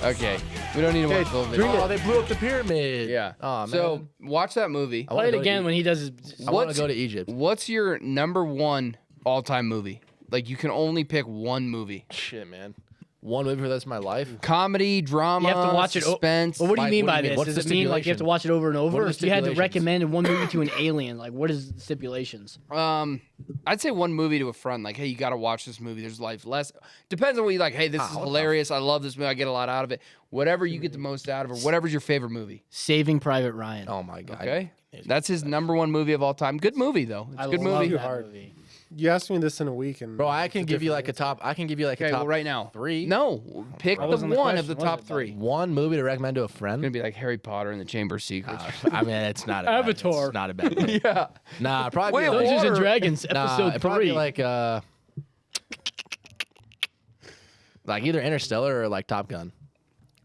Okay. We don't need to watch the whole video. Oh, they blew up the pyramid. Yeah. Oh man. So watch that movie. I wanna Play it go to again E- when he does his. I want to What's- go to Egypt. What's your number one all-time movie? Like you can only pick one movie. Shit, man. One movie for the rest of my life. Comedy, drama, You have to watch it. suspense. Well, what do you Like, mean what do by you mean? this? What's Does the it mean like you have to stipulation? watch it over and over? What are If the you had to stipulations? recommend one movie to an alien, like what is the stipulations? I'd say one movie to a friend. Like, hey, you got to watch this movie. There's life less. Depends on what you like. Hey, this is hilarious. I love this movie. I get a lot out of it. Whatever you get the most out of, or whatever's your favorite movie. Saving Private Ryan. Oh my god. Okay, that's his number one movie of all time. Good movie though. It's I a good love movie. that Hard. movie. You asked me this in a week, and Bro, I can it's a give you different like a top. I can give you like a Okay, top well, right now, 3. No, pick That the wasn't the one of the question, was top it, buddy? three. One movie to recommend to a It's friend. gonna be like Harry Potter and the Chamber of Secrets. I mean, it's not a bad- Avatar. It's not a bad. Thing. yeah. Nah, probably Wait, be like, Dungeons and Or- Dragons nah, episode it'd probably 3. be like either Interstellar or like Top Gun.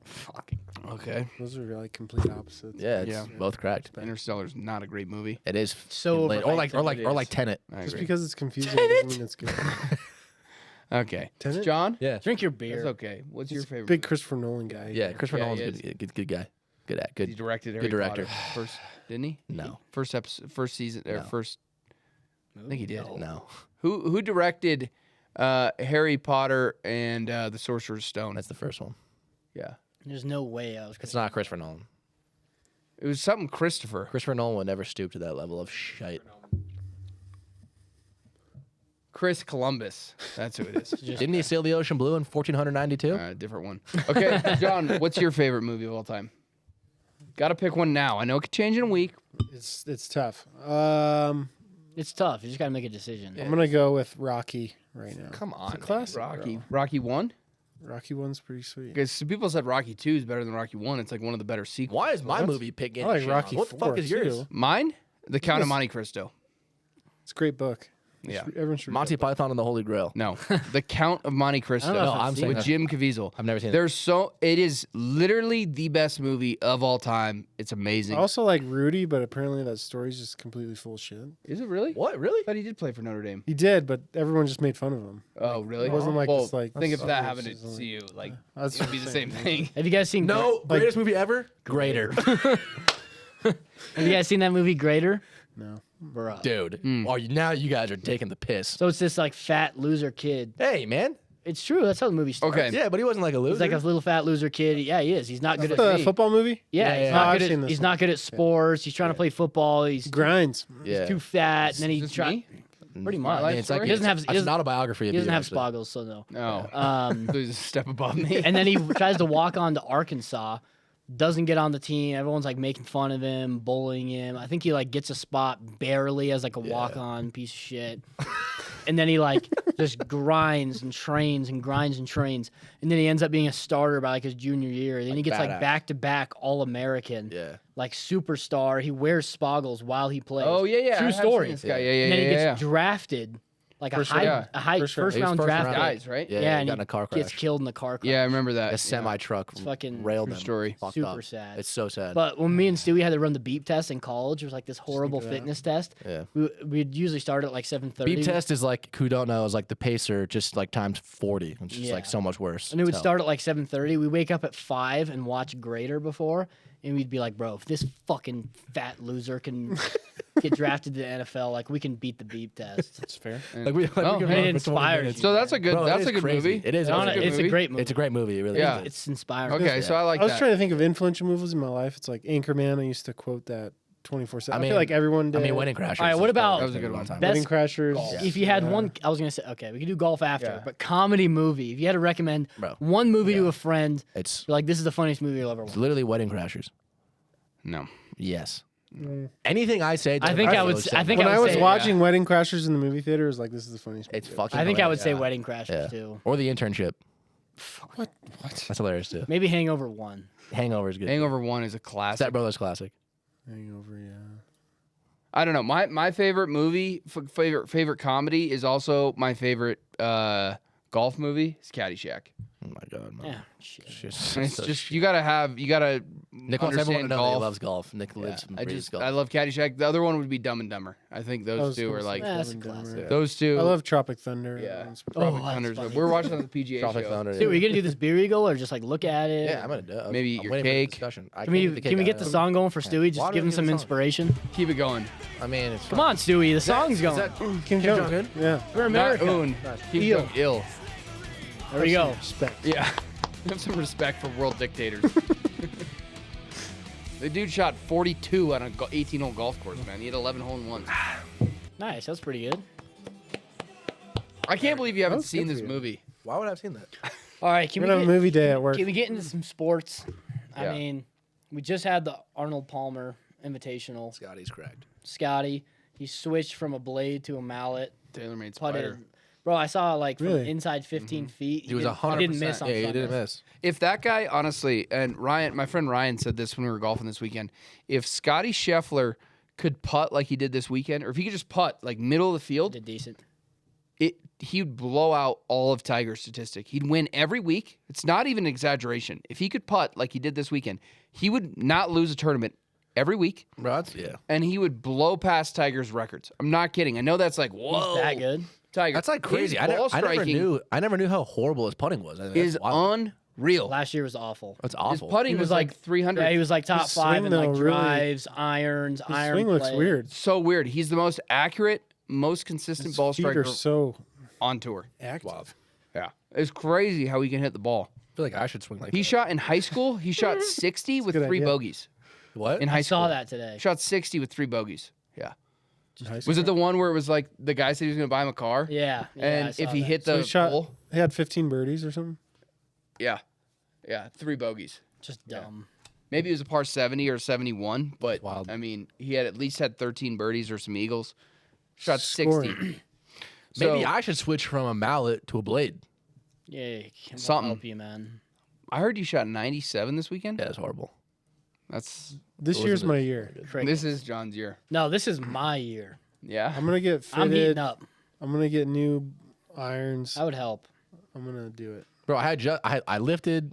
Fucking. Okay. Those are like complete opposites. Yeah, it's Yeah. both correct. Interstellar's not a great movie. It is So late. or like overhyped. Tenet. I Just agree. because it's confusing doesn't mean it's good. Okay. Tenet? John. Yeah, That's Drink your beer. okay. What's your favorite? Big Christopher Nolan guy. yeah. Christopher Yeah, Nolan's he a is. good guy. Good at He good. directed Harry director. Potter first, didn't he? No. First episode, first season, or No. first. I think he did. No, Who directed Harry Potter and the Sorcerer's Stone? that's the first one. Yeah. There's no way I was. It's not Christopher Nolan. It was something Christopher. Christopher Nolan would never stoop to that level of shite. Chris Columbus. That's who it is. Didn't he sail the ocean blue in 1492? Different one. Okay, John, what's your favorite movie of all time? Got to pick one now. I know it could change in a week. It's tough. It's tough. You just gotta make a decision. I'm gonna go with Rocky right now. Come on, It's a classic. Rocky 1? Rocky 1's pretty sweet. Because people said Rocky 2 is better than Rocky 1. It's like one of the better sequels. Why is my movie pick getting I like shit Rocky on? What the 4 fuck is yours? too. Mine? The Count of Monte Cristo. It's a great book. Yeah. Everyone should read Monty that book. Python and the Holy Grail. No, The Count of Monte Cristo. I don't know if No, I've I'm seen saying with that. Jim Caviezel. I've never seen it. It is literally the best movie of all time. It's amazing. I also like Rudy, but apparently that story's just completely full of shit. Is it really? What, really? I thought he did play for Notre Dame. He did, but everyone just made fun of him. Oh, really? It wasn't like well, this, like, think if that that's happened to just like- you, like That's it would be the same thing. Have you guys seen? No, greatest movie ever? Greater. Have you guys seen that movie Greater? No. Bruh. Dude. Oh, now you guys are taking the piss. So it's this like fat loser kid. Hey, man. It's true. That's how the movie starts. Okay. Yeah, but he wasn't like a loser. He's like a little fat loser kid. Yeah, he is. He's not good at The football movie? Yeah, he's Oh, not I've good seen at this he's one. not good at sports. He's trying to play football. He's Grinds. yeah. too fat, and then he Is this try. me? Pretty My much. life It's like story? He doesn't have. it's not a biography of He doesn't you, have actually. spoggles, so no. No. So he's a step above me. And then he tries to walk on to Arkansas, doesn't get on the team. Everyone's like making fun of him, bullying him. I think he like gets a spot barely as like a walk-on piece of shit. And then he like just grinds and trains and grinds and trains. And then he ends up being a starter by like his junior year. Then he gets like badass. back-to-back All-American. Yeah. Like superstar. He wears spoggles while he plays. Oh yeah. True I have story. seen This guy. Yeah, yeah, And then he yeah, gets yeah. drafted. Like First a high, round. a high First first, round. round He was first draft round. pick. Guys, right? Yeah, Yeah, he and got in a car crash. gets killed in the car crash. Yeah, I remember that. A semi-truck fucking railed true him. story. Fucked Super up. sad. It's so sad. But when me and Stewie had to run the beep test in college, it was like this horrible think of that. fitness test. Yeah. We'd usually start at like 7:30. Beep test is like, who don't know, is like the pacer just like times 40, which is Yeah. like so much worse. And it would It's start at like 7:30. We wake up at 5 and watch Greater before, and we'd be like, bro, if this fucking fat loser can get drafted to the NFL, like we can beat the beep test. That's fair. hell. Like, we Oh, can and run it for 20 inspires minutes. you. So that's a good. Bro, that's it a is good crazy. movie. It is. That's It's a good a movie. great movie. It's a great movie. It really Yeah. is. It's inspiring. Okay, so I like I was that. trying to think of influential movies in my life. It's like Anchorman. I used to quote that 24/7. I mean- feel like everyone did. I mean, Wedding Crashers. All right, what is about- probably That was a good long one. time. Best- Wedding Crashers. Golf. If you had one, I was gonna say, okay, we could do golf after, Yeah. but comedy movie. If you had to recommend Bro. one movie to a friend, It's you're like, this is the funniest movie you'll ever watch. literally Wedding Crashers. No. Yes. Anything I say, I think I would. I think When I I would was say, watching Wedding Crashers in the movie theater, it was like, this is the funniest. it's movie fucking. I think I would hilarious. say Yeah. Wedding Crashers Yeah. too. Or The Internship. What? That's hilarious too. Maybe Hangover 1. Hangover is good. Hangover 1 is a classic. Step Brothers classic. Hangover, yeah. I don't know. My favorite movie, favorite comedy is also my favorite golf movie. It's Caddyshack. Oh my god, man. Yeah, shit. And it's just you gotta Nick wants everyone to understand know that golf. he loves golf. Nick Yeah, lives and I breathes just golf. I love Caddyshack. The other one would be Dumb and Dumber. I think I those was two gonna are say like Yeah, that's a Dumb and classic. Dumber. those two. I love Tropic Thunder. Yeah. It's Tropic that's Thunders. funny. We're watching on the PGA Tropic show. Thunder. Dude, are you gonna do this beer eagle or just like look at it? Yeah, I'm gonna do. Maybe eat I'm your waiting for the cake. discussion. I Can can't we eat the can cake we out get of the it. song going for Stewie? Just Why give don't him we some get the song? inspiration. Keep it going. I mean, it's Come on, Stewie. The song's going. Kim Jong Un. Jong-un? Yeah. We're Not America. Un. Keep Il. Jong ill. There we go. Respect. Yeah. Have some respect for world dictators. The dude shot 42 on a 18-hole golf course, man. He had 11 hole-in-ones. Nice. That's pretty good. I can't believe you haven't was seen good this for you. movie. Why would I have seen that? All right. Can We're we gonna have a get, movie day at work. can we get into some sports? Yeah. I mean, we just had the Arnold Palmer Invitational. Scotty's cracked. Scotty, he switched from a blade to a mallet. Tailor-made Putted. spider. Bro, I saw like from Really? inside 15 feet. He was didn't- 100%. He didn't miss on Yeah, he Sunday. didn't miss. If that guy, honestly, and Ryan, my friend Ryan said this when we were golfing this weekend, if Scotty Scheffler could putt like he did this weekend, or if he could just putt like middle of the field, Did decent. he'd blow out all of Tiger's statistic. He'd win every week. It's not even an exaggeration. If he could putt like he did this weekend, he would not lose a tournament every week, Bro, that's, yeah. and he would blow past Tiger's records. I'm not kidding. I know that's like, whoa. He's that good. Tiger. That's like crazy. His I ball never striking knew. I never knew how horrible his putting was. I mean, is that's wild. unreal. Last year was awful. That's His awful. putting He was was like like- 300. Yeah, he was like top His 5 in swing, like though, really- drives, irons, His iron swing looks play. weird. so weird. He's the most accurate, most consistent His ball feet striker are so on tour. active. Yeah. It's crazy how he can hit the ball. I feel like I should swing like He that. shot in high school, he shot 60 with good 3 idea. bogeys. What? In high I school. saw that today. Shot 60 with 3 bogeys. Yeah. Was it the one where it was like the guy said he was going to buy him a car? Yeah. I And saw if he that. hit So the he shot. pole, He had 15 birdies or something. yeah, 3 bogeys. Just dumb. Maybe it was a par 70 or 71, but Wild. I mean, he had at least had 13 birdies or some eagles. Shot Scoring. 60. Maybe So, I should switch from a mallet to a blade. Yeah. Can Something. help you, man. I heard you shot 97 this weekend. Yeah, it's horrible. That's This year's my year. this is John's year. No, this is my year. Yeah. I'm gonna get I'm heating fitted. up. I'm gonna get new irons. I would help. I'm gonna do it. Bro, I lifted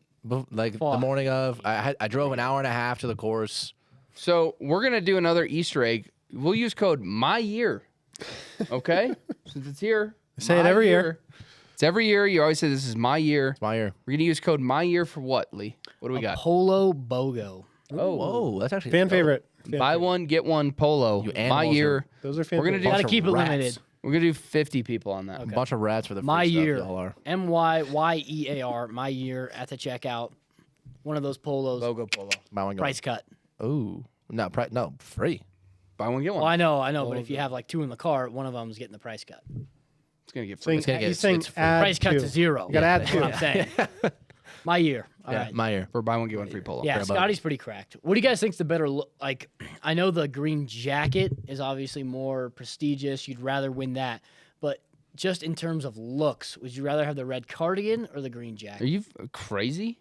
like the Fuck. morning of. I drove an hour and a half to the course. So we're gonna do another Easter egg. We'll use code MyYear. Okay? Since it's here. Say it My every year. It's every year. You always say this is my year. It's my year. We're gonna use code MyYear for what, Lee? What do we got? Polo BOGO. Oh, Whoa, that's actually Fan dope. favorite. Fan buy favorite. one get one polo. You My animals year. are- Those are fan. We're gonna do- favorites. Gotta Bunch keep of it rats. limited. We're gonna do 50 people on that. A bunch of rats for the free My stuff, year. y'all are. MYYEAR. My year at the checkout. One of those polos. Logo polo. Buy one, get Price cut. one. Ooh, no, free. Buy one get one. Well, I know. But if you have like 2 in the cart, one of them's getting the price cut. It's gonna get free. Saying, gonna get- he's saying it's free. add Price cut two. to 0. You gotta add That's two. what I'm saying. My year. All Yeah, right. my year. For buy one get one free polo. Yeah, Fair about Scotty's pretty cracked. What do you guys think's the better look? Like, I know the green jacket is obviously more prestigious. You'd rather win that, but just in terms of looks, would you rather have the red cardigan or the green Are jacket? you crazy?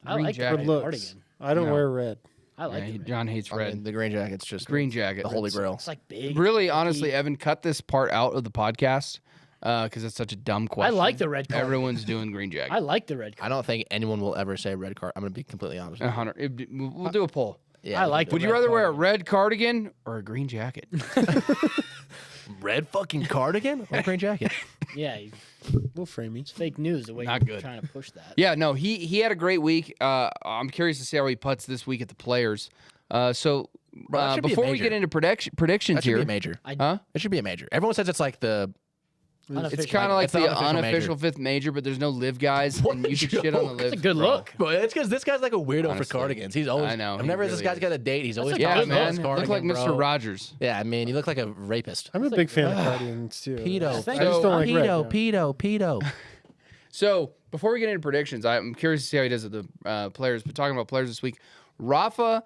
I green like the jacket. red Good looks. cardigan. I don't No. wear red. I like Yeah, the red. John hates I red. mean, the green jacket's just Green jacket. the holy grail. It's like big. Really, honestly, bulky. Evan, cut this part out of the podcast because it's such a dumb I question. like the red cardigan. Everyone's doing green jacket. I like the red I cardigan. don't think anyone will ever say red card. I'm gonna be completely honest. With you. 100. We'll do a poll. Yeah, I like Would the you red rather wear a cardigan. red cardigan or a green jacket? red fucking cardigan or green jacket? Yeah, We'll frame me. it's fake news the way Not you're good. trying to push that. Yeah, no, he had a great week. I'm curious to see how he puts this week at the Players. So Bro, that should be a before we major. get into predictions That should here, be a major. huh? It should be a major. Everyone says it's like the. It's Unofficial. kind of like It's the the unofficial unofficial major. fifth major, but there's no live guys, What and you a can shit on the joke. live. It's a good bro. look. Bro, it's because this guy's like a weirdo Honestly. for cardigans. He's always. I know, he Whenever this really guy's is. got a date, he's always a Yeah, talking good about man. his look. Look cardigan, like Mr. bro. Rogers. Yeah, I mean, you look like a rapist. I'm a big fan of cardigans too. Pedo. I Thank just you. don't like red. Pedo. So before we get into predictions, I'm curious to see how he does at the Players. But talking about Players this week, Rafa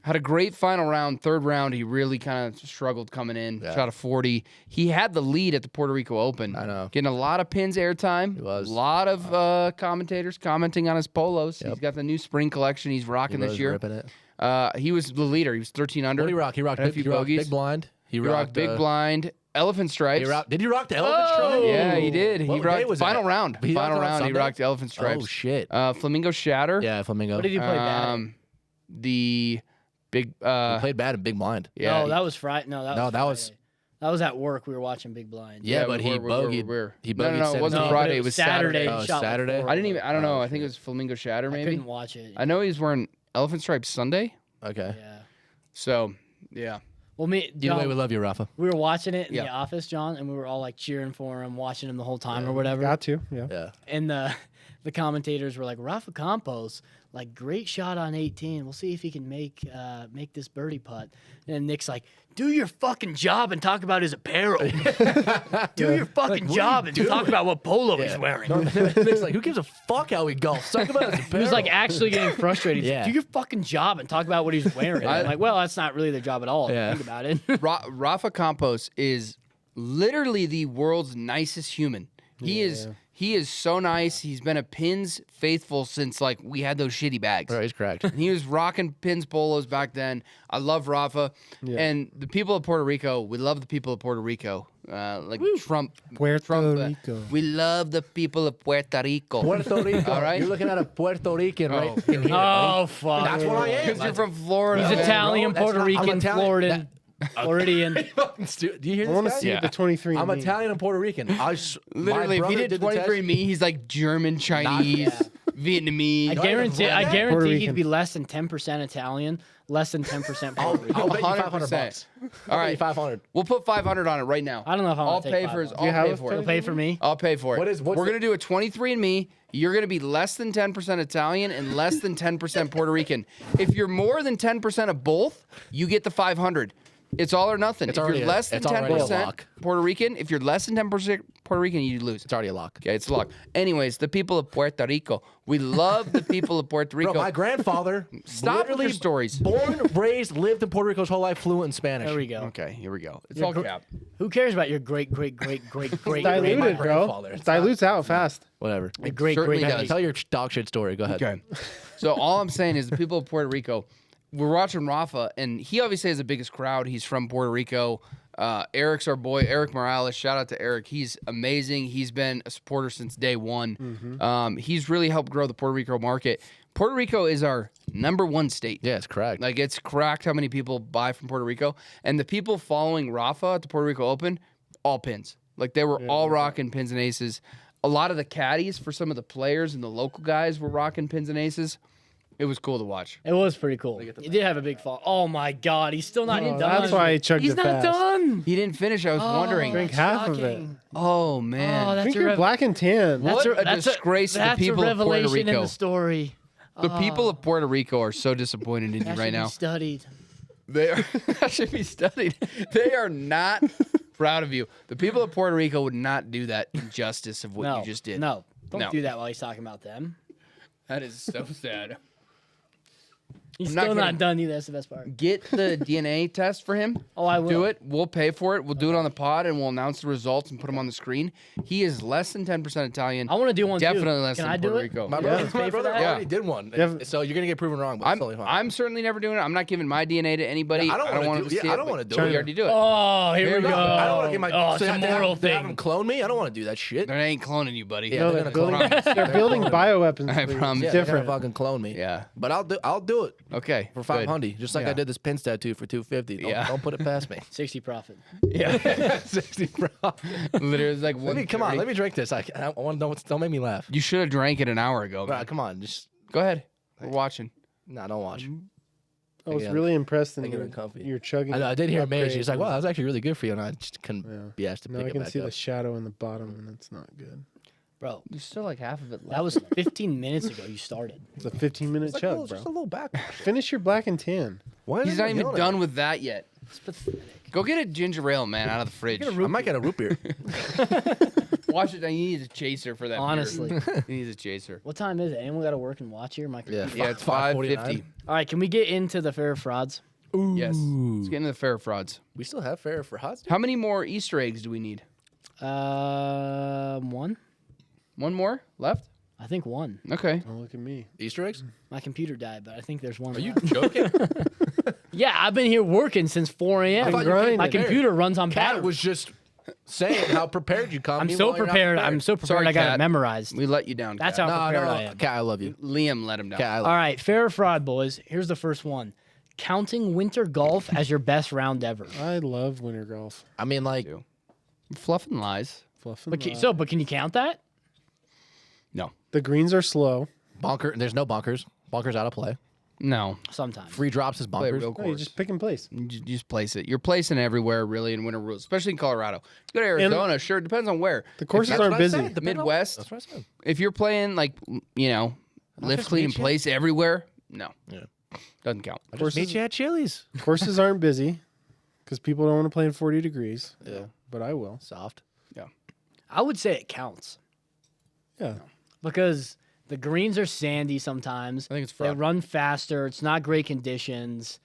had a great final round. Third round, he really kind of struggled coming in. Yeah. Shot a 40. He had the lead at the Puerto Rico Open. I know. Getting a lot of pins airtime. He was. A lot of commentators commenting on his polos. Yep. He's got the new spring collection he's rocking this year. Ripping it. He was the leader. He was 13 under. What did he rock? He rocked Had a big, few he rocked bogeys. big blind. He rocked big blind. Elephant stripes. Did he rock the elephant Oh! stripe? Yeah, he did. He What day rocked was final that? round. He rocked Final it on round. He Sunday? rocked elephant stripes. Oh shit. Flamingo shatter. Yeah, flamingo. What did he play bad? at? The big. He played bad in big blind. Yeah. No, that was Friday. No, No, that was- Friday. That was at work. We were watching Big Blind. Yeah, but he bogeyed. He No, bogeyed no, it wasn't 17. Friday. but It was Saturday. Saturday. Oh, he shot like Saturday? 4. I didn't even. I don't know. Oh, I think it was flamingo shatter. I Maybe. couldn't watch it. I know he's wearing elephant stripes Sunday. Okay. Yeah. So yeah. Well, me, Either John, way, we love you, Rafa. we were watching it in Yeah. the office, John, and we were all like cheering for him, watching him the whole time or whatever. Got to. Yeah. Yeah. And the commentators were like, Rafa Campos, like great shot on 18. We'll see if he can make this birdie putt. And Nick's like, do your fucking job and talk about his apparel. Do your fucking job and talk about what polo he's wearing. Nick's like, who gives a fuck how he golfs? Talk about his He was like apparel. actually getting frustrated. He's like, Yeah. do your fucking job and talk about what he's wearing. I'm like, well, that's not really their job at all. Yeah. Think about it. Rafa Campos is literally the world's nicest human. He is so nice. He's been a Pins faithful since like we had those shitty bags. Bro, he's cracked. He was rocking Pins polos back then. I love Rafa. Yeah. And the people of Puerto Rico, we love the people of Puerto Rico. Like Trump. Puerto Trump, Rico. we love the people of Puerto Rico. Puerto Rico. All right. You're looking at a Puerto Rican right Oh. in here. Oh, fuck. That's what I am. Because you're from Florida. He's man. Italian, That's Puerto not- I'm Rican, Italian. Floridian, Floridian. Do you hear I want to this see guy? the 23. I'm Italian and Puerto Rican. Literally, if he did 23andMe, he's like German, Chinese, Vietnamese. I Do I guarantee, even I run that? Puerto guarantee he'd Rican. be less than 10% Italian, less than 10% Puerto Rican. I'll bet you 100%. $500. All right, 500. We'll put 500 on it right now. I don't know if I I'll want to pay take for his. 500. I'll you have pay it, for Tony? it. You'll pay for me? I'll pay for it. What's We're the- gonna do a 23andMe. You're gonna be less than 10% Italian and less than 10% Puerto Rican. If you're more than 10% of both, you get the 500. It's all or nothing. It's if already you're a- less than it's already a 10% lock. Puerto Rican, if you're less than 10% Puerto Rican, you lose. It's already a lock. Okay, it's a lock. Anyways, the people of Puerto Rico. We love the people of Puerto Rico. Bro, my grandfather Stop with literally your stories. Born, raised, lived in Puerto Rico his whole life, fluent in Spanish. There we go. Okay, here we go. It's Your all gr- cap. Who cares about your great Diluted, bro. grandfather. It's Dilutes out fast. Whatever. great certainly great does. Tell your dog shit story. Go ahead. Okay. So all I'm saying is the people of Puerto Rico, we're watching Rafa, and he obviously has the biggest crowd. He's from Puerto Rico. Eric's our boy, Eric Morales. Shout out to Eric. He's amazing. He's been a supporter since day one. He's really helped grow the Puerto Rico market. Puerto Rico is our #1 state. Yeah, it's correct. Like, it's cracked how many people buy from Puerto Rico. And the people following Rafa at the Puerto Rico Open, all pins. Like, they were all rocking pins and aces. A lot of the caddies for some of the players and the local guys were rocking pins and aces. It was cool to watch. It was pretty cool. He did have a big fall. Oh my God, he's still not done. That's why he chugged He's it not fast. done. He didn't finish. I was wondering. Drink half of it. Shocking. Oh, man. Oh, that's Drink a your rev- black and tan. What a disgrace to the that's people a of Puerto revelation in Rico. the story. The people of Puerto Rico are so disappointed in you That right should now. be studied. They are that should be studied. They are not proud of you. The people of Puerto Rico would not do that injustice of what No, you just did. No, don't No. do that while he's talking about them. That is so sad. He's I'm not still kidding. not done either. That's the best part. Get the DNA test for him. Oh, I will. Do it. We'll pay for it. We'll do it on the pod, and we'll announce the results and put them on the screen. He is less than 10% Italian. I want to do one Definitely too. less Can than I do Puerto it? Rico. My Yeah. brother, Pay my for brother that? already did one. Yeah. So you're going to get proven wrong, but it's totally fine. I'm certainly never doing it. I'm not giving my DNA to anybody. I don't wanna want do- to yeah, see I it, don't but wanna do We it. already do it. Oh, here we go. I don't want to get my. Oh, it's so a have to have- moral to have them thing. clone me. I don't want to do that shit. They ain't cloning you, buddy. Yeah, No, they're they're gonna building, clone me. they're building bioweapons. I for you. promise. Yeah, It's they're different. gonna fucking clone me. Yeah. But I'll do it Okay. for good. 500, just like Yeah. I did this pins tattoo for 250. Yeah. Don't put it past me. 60 profit. Yeah. 60, bro. Literally, it's like Let me come on. 130. Let me drink this. I want to don't make me laugh. You should have drank it an hour ago. Bro, Man. come on, just Go ahead. We're watching. nah, don't watch. I was Yeah. really impressed in I get your, uncomfy. your chugging. I know. I did hear Mage. She's like, upgrades. "Wow, that was actually really good for you," and I just couldn't Yeah. be asked to Now pick I it can back see up. the shadow in the bottom, and it's not good. Bro, There's still like half of it left. that was 15 minutes ago you started. It's a 15-minute It's like, chug, oh, bro. just a little back. Finish your black and tan. Why is He's it not even yelling at done me? with that yet. It's pathetic. Go get a ginger ale, man, out of the fridge. I might get a root beer. Watch it. I need a chaser for that. beer. Honestly. He needs a chaser. What time is it? Anyone got to work and watch here? My Yeah. Yeah, it's 5:49. 5:50. All right, can we get into the fair frauds? Yes. Let's get into the fair frauds. We still have fair for hot. How many more Easter eggs do we need? One. One more left? I think one. Okay. Don't look at me. Easter eggs? My computer died, but I think there's one. Are you left. joking? Yeah, I've been here working since 4 a.m. thought you grinded. My computer runs on Cat battery. was just saying how prepared you come. I'm so prepared. I'm so prepared. Sorry, I got Kat. it memorized. We let you down. That's Kat. how No, prepared I no, am. Cat, I love you. Liam let him down. Cat, I love All right, fair or fraud, boys. Here's the first one. Counting winter golf as your best round ever. I love winter golf. I mean, like, Dude. Fluff and lies. Fluff and But can, light. but can you count that? No. The greens are slow. bonker. There's no bunkers. Bunkers out of play. No. Sometimes. Free drops is Play a bunkers. real No, course. you just pick and place. You just place it. You're placing everywhere, really, in winter rules, especially in Colorado. You go to Arizona, sure, it depends on where. The courses That's aren't what I busy. said, depending on- Midwest. That's what I said. If you're playing, like, lift, just clean, and meet you. place everywhere, no. Yeah. Doesn't count. I just meet you at Chili's. Courses aren't busy because people don't want to play in 40 degrees. Yeah. But I will. Soft. I would say it counts Yeah. because the greens are sandy sometimes. I think it's They fraud. run faster. It's not great conditions.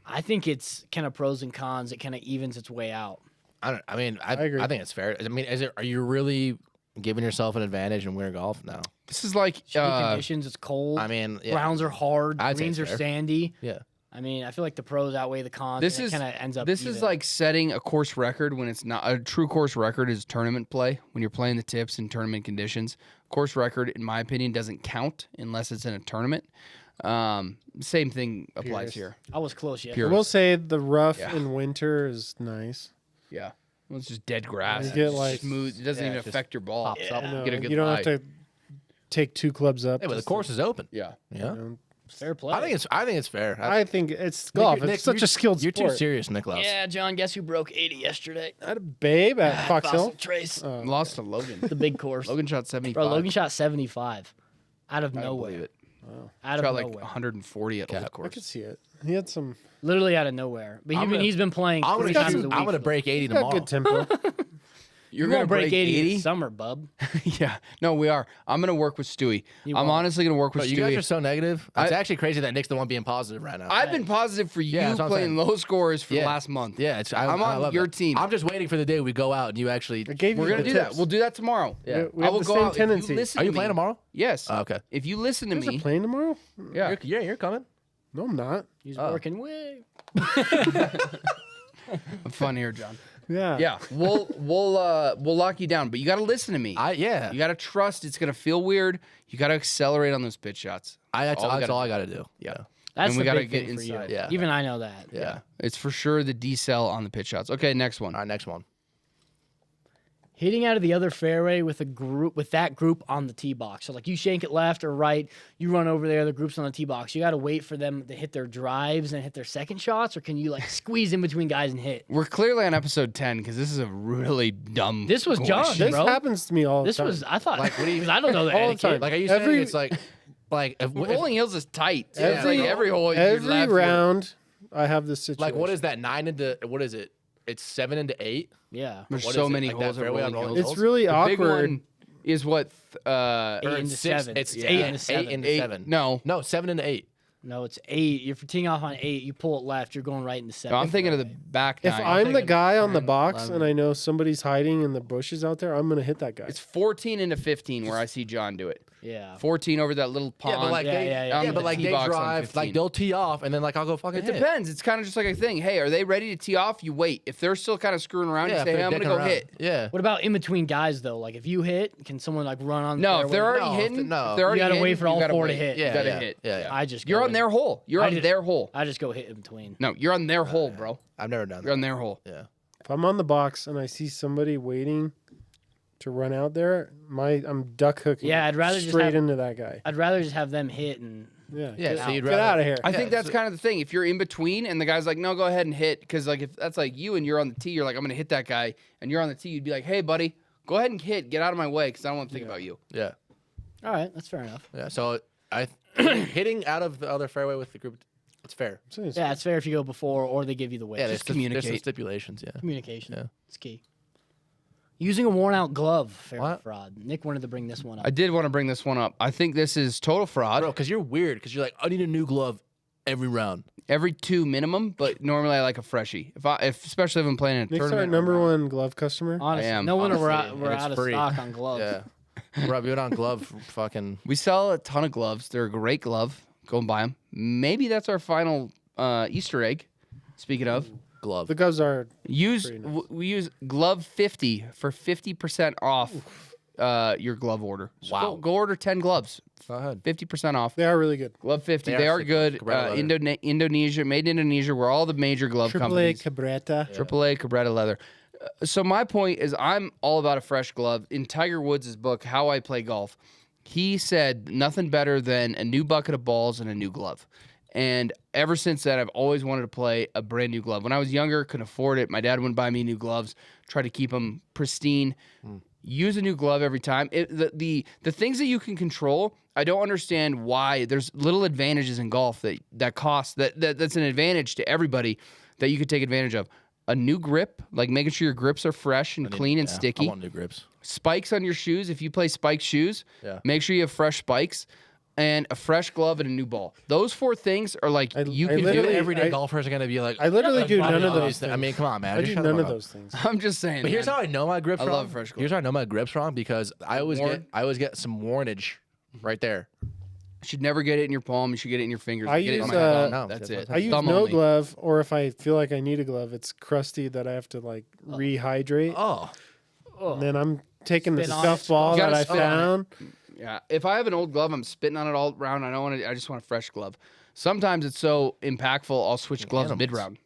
I think it's kind of pros and cons. It kind of evens its way out. I agree. I think it's fair. I mean, are you really giving yourself an advantage in winter golf? No. This is like, Shitty conditions. It's cold. I mean, yeah. Grounds are hard. I'd say Greens are it's fair. sandy. Yeah. I mean, I feel like the pros outweigh the cons. this and is it kind of ends up. this is even. like setting a course record when it's not a true course record is tournament play when you're playing the tips in tournament conditions. Course record, in my opinion, doesn't count unless it's in a tournament. Same thing applies Purist. here. I was close yet. Pure. I will say the rough Yeah. in winter is nice. Yeah. Well, it's just dead grass. You It's get, just like- smooth. It doesn't Yeah, even it just affect your ball. pops up. No, Get a good you don't lie. have to take two clubs up. Hey, but the just course is open. Yeah. Yeah. know. Fair play. I think it's fair. I think it's Nick, golf. Nick, It's such you're- a skilled You're sport. too serious, Niklaus. Yeah, John. Guess who broke 80 yesterday? I had a babe at Fox Hill. Fossil Trace. Lost to Logan. The big course. Logan shot 75. Bro, Logan shot 75 out of I don't nowhere. believe it. Out of Shot like nowhere. 140 at Old I Course. could see it. He had some Literally out of nowhere. But I'm gonna- he's been playing I'm 3 gonna times a shoot. week. I'm gonna break 80 got tomorrow. good tempo. You're gonna gonna break 80 80? this summer, bub. Yeah. No, we are. I'm gonna work with Stewie. You I'm won't. honestly gonna work with But Stewie. you guys are so negative. It's actually crazy that Nick's the one being positive right now. I've been positive for you that's what I'm playing saying. low scores for the last month. Yeah, I'm I on love your it. team. I'm just waiting for the day we go out and you actually. I gave We're you gonna the do that. tips. We'll do that tomorrow. Yeah. We I have will the go same out. If tendency. you listen Are to you me, playing tomorrow? Yes. Okay. If you listen to There's a me, plane tomorrow? yeah. You're coming. No, I'm not. He's working way. Have fun here, John. Yeah. Yeah, we'll lock you down, but you got to listen to me. Yeah. You got to trust. It's gonna feel weird. You got to accelerate on those pitch shots. That's all I gotta got to do. Yeah. That's And we the gotta big get thing for you. inside. Yeah. Even I know that. Yeah. It's for sure the decel on the pitch shots. Okay, next one. All right, next one. Hitting out of the other fairway with that group on the tee box. So like you shank it left or right, you run over there, the group's on the tee box. You got to wait for them to hit their drives and hit their second shots, or can you like squeeze in between guys and hit? We're clearly on episode 10 because this is a really dumb. This was John, question. This bro. happens to me all the This time. was I thought Like, what do you- 'cause I don't know the All the etiquette. time. Like, are you Every- saying it's like if, Rolling Hills is tight. Too. Every- It's like every hole. you're Every left, round, I have this situation. like what is that 9 into what is it? It's 7 into 8. Yeah. There's What so is it? many Like that holes at fairway on Rolling Rolling Hills. It's really The big awkward. one is what? 8 into Six- 7. It's It's yeah. 8 into 7. 8 into Eight- 7. No, No, 7 into 8. No, it's 8. You're teeing off on 8. You pull it left. You're going right into 7. no, I'm thinking of the back If nine. I'm the thinking guy on the 10, box 11. and I know somebody's hiding in the bushes out there, I'm gonna hit that guy. It's 14 into 15 where I see John do it. Yeah. 14 over that little pond. Yeah, but like Yeah, they, yeah, yeah. yeah, On but the like tee they box on drive, 15. like they'll tee off, and then like I'll go fucking It hit. depends. It's kind of just like a thing. Hey, are they ready to tee off? You wait. If they're still kind of screwing around, Yeah, you if say, hey, they're I'm gonna dicking go around. hit. Yeah. What about in between guys though? Like if you hit, can someone like run on? No, the if they're fairway? already No, hitting, no. if they're already You gotta hitting, wait for all gotta 4 to wait. hit. You Yeah, gotta yeah, hit. yeah, yeah. I just You're go on in. their hole. You're I on did- their hole. I just go hit in between. No, you're on their hole, bro. I've never done You're on that. their hole. Yeah. If I'm on the box and I see somebody waiting to run out there, I'm duck hooking. Yeah, I'd rather just straight have- into that guy. I'd rather just have them hit and Yeah, Yeah, get, so you'd get rather- out of here. I Yeah, think that's so- kind of the thing. If you're in between and the guy's like, no, go ahead and hit. Because like if that's like you and you're on the tee, you're like, I'm gonna hit that guy, and you're on the tee, you'd be like, hey, buddy, go ahead and hit. Get out of my way because I don't want to think about you. Yeah. all right, that's fair enough. Yeah. So hitting out of the other fairway with the group, it's fair. Yeah, it's fair if you go before or they give you the way. Yeah, Just there's some communicate. stipulations. Yeah. Communication. Yeah. It's key. Using a worn out glove, fair What? fraud. Nick wanted to bring this one up. I did want to bring this one up. I think this is total fraud. Bro, because you're weird. Because you're like, I need a new glove every round. Every 2 minimum, but normally I like a freshie. Especially if I'm playing in a Nick's our tournament. number one glove customer. Honestly, I am, no wonder honestly, we're and it's out of free. stock on gloves. Yeah. Bro, we on glove fucking. We sell a ton of gloves. They're a great glove. Go and buy them. Maybe that's our final Easter egg. Speaking of, Glove. The gloves are use Pretty nice. we use Glove 50 for 50% off your glove order. So Wow. go order 10 gloves, Go ahead. 50% off. they are really good. Glove 50. They They are are sick. good. Cabrera leather. Indonesia, made in Indonesia, where all the major glove AAA companies. Cabretta. AAA Cabrera leather. So my point is, I'm all about a fresh glove. In Tiger Woods' book, How I Play Golf, he said nothing better than a new bucket of balls and a new glove. And ever since then, I've always wanted to play a brand new glove. When I was younger, couldn't afford it. My dad wouldn't buy me new gloves. Try to keep them pristine. Use a new glove every time. The things that you can control, I don't understand why there's little advantages in golf that's an advantage to everybody that you could take advantage of. A new grip, like making sure your grips are fresh and clean and Yeah, sticky. I want new grips. Spikes on your shoes. If you play spiked shoes, Yeah. make sure you have fresh spikes and a fresh glove and a new ball. Those 4 things are like I you can You literally- do. everyday I- golfers are gonna be like. I literally do none of "Oh, those I mean, things. come on, man. I Just do shut the none fuck of up. those things. I'm just saying. But here's man. how I know my grips I wrong. love fresh gloves. Here's how I know my grips wrong because I always get some warnage right there. You should never get it in your palm. You should get it in your fingers. I Get it in use, your thumb. no, That's that's it. I use Thumb no only. glove, or if I feel like I need a glove, it's crusty that I have to like rehydrate. Oh, And then I'm taking the Spit on scuff it. ball You gotta that I spit on it. found. Yeah. If I have an old glove, I'm spitting on it all round. I just want a fresh glove. Sometimes it's so impactful, I'll switch gloves animals. mid-round.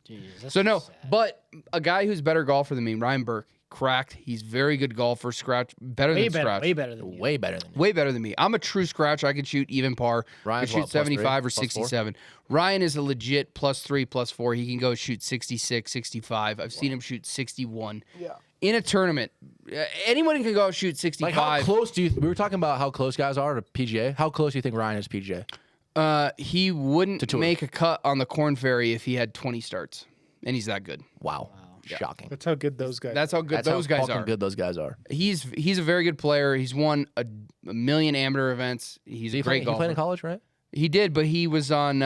Jeez, that's So no, sad. but a guy who's better golfer than me, Ryan Burke, cracked. He's very good golfer. Scratch better way than better, scratch. way better than you. way better than you. Way better than me. I'm a true scratch. I can shoot even par. I Ryan's can what, shoot plus 75 or three? Plus four? 67. Ryan is a legit +3, +4. He can go shoot 66, 65. I've seen him shoot 61. Yeah. in a tournament, anyone can go out and shoot 65. Like how close do you? We were talking about how close guys are to PGA. How close do you think Ryan is to PGA? He wouldn't make a cut on the Corn Ferry if he had 20 starts, and he's that good. Wow. Shocking. That's how good those guys. That's how good That's those how guys fucking are. good those guys are. He's a very good player. He's won a million amateur events. He's a great He golfer. played in college, right? He did, but he was on.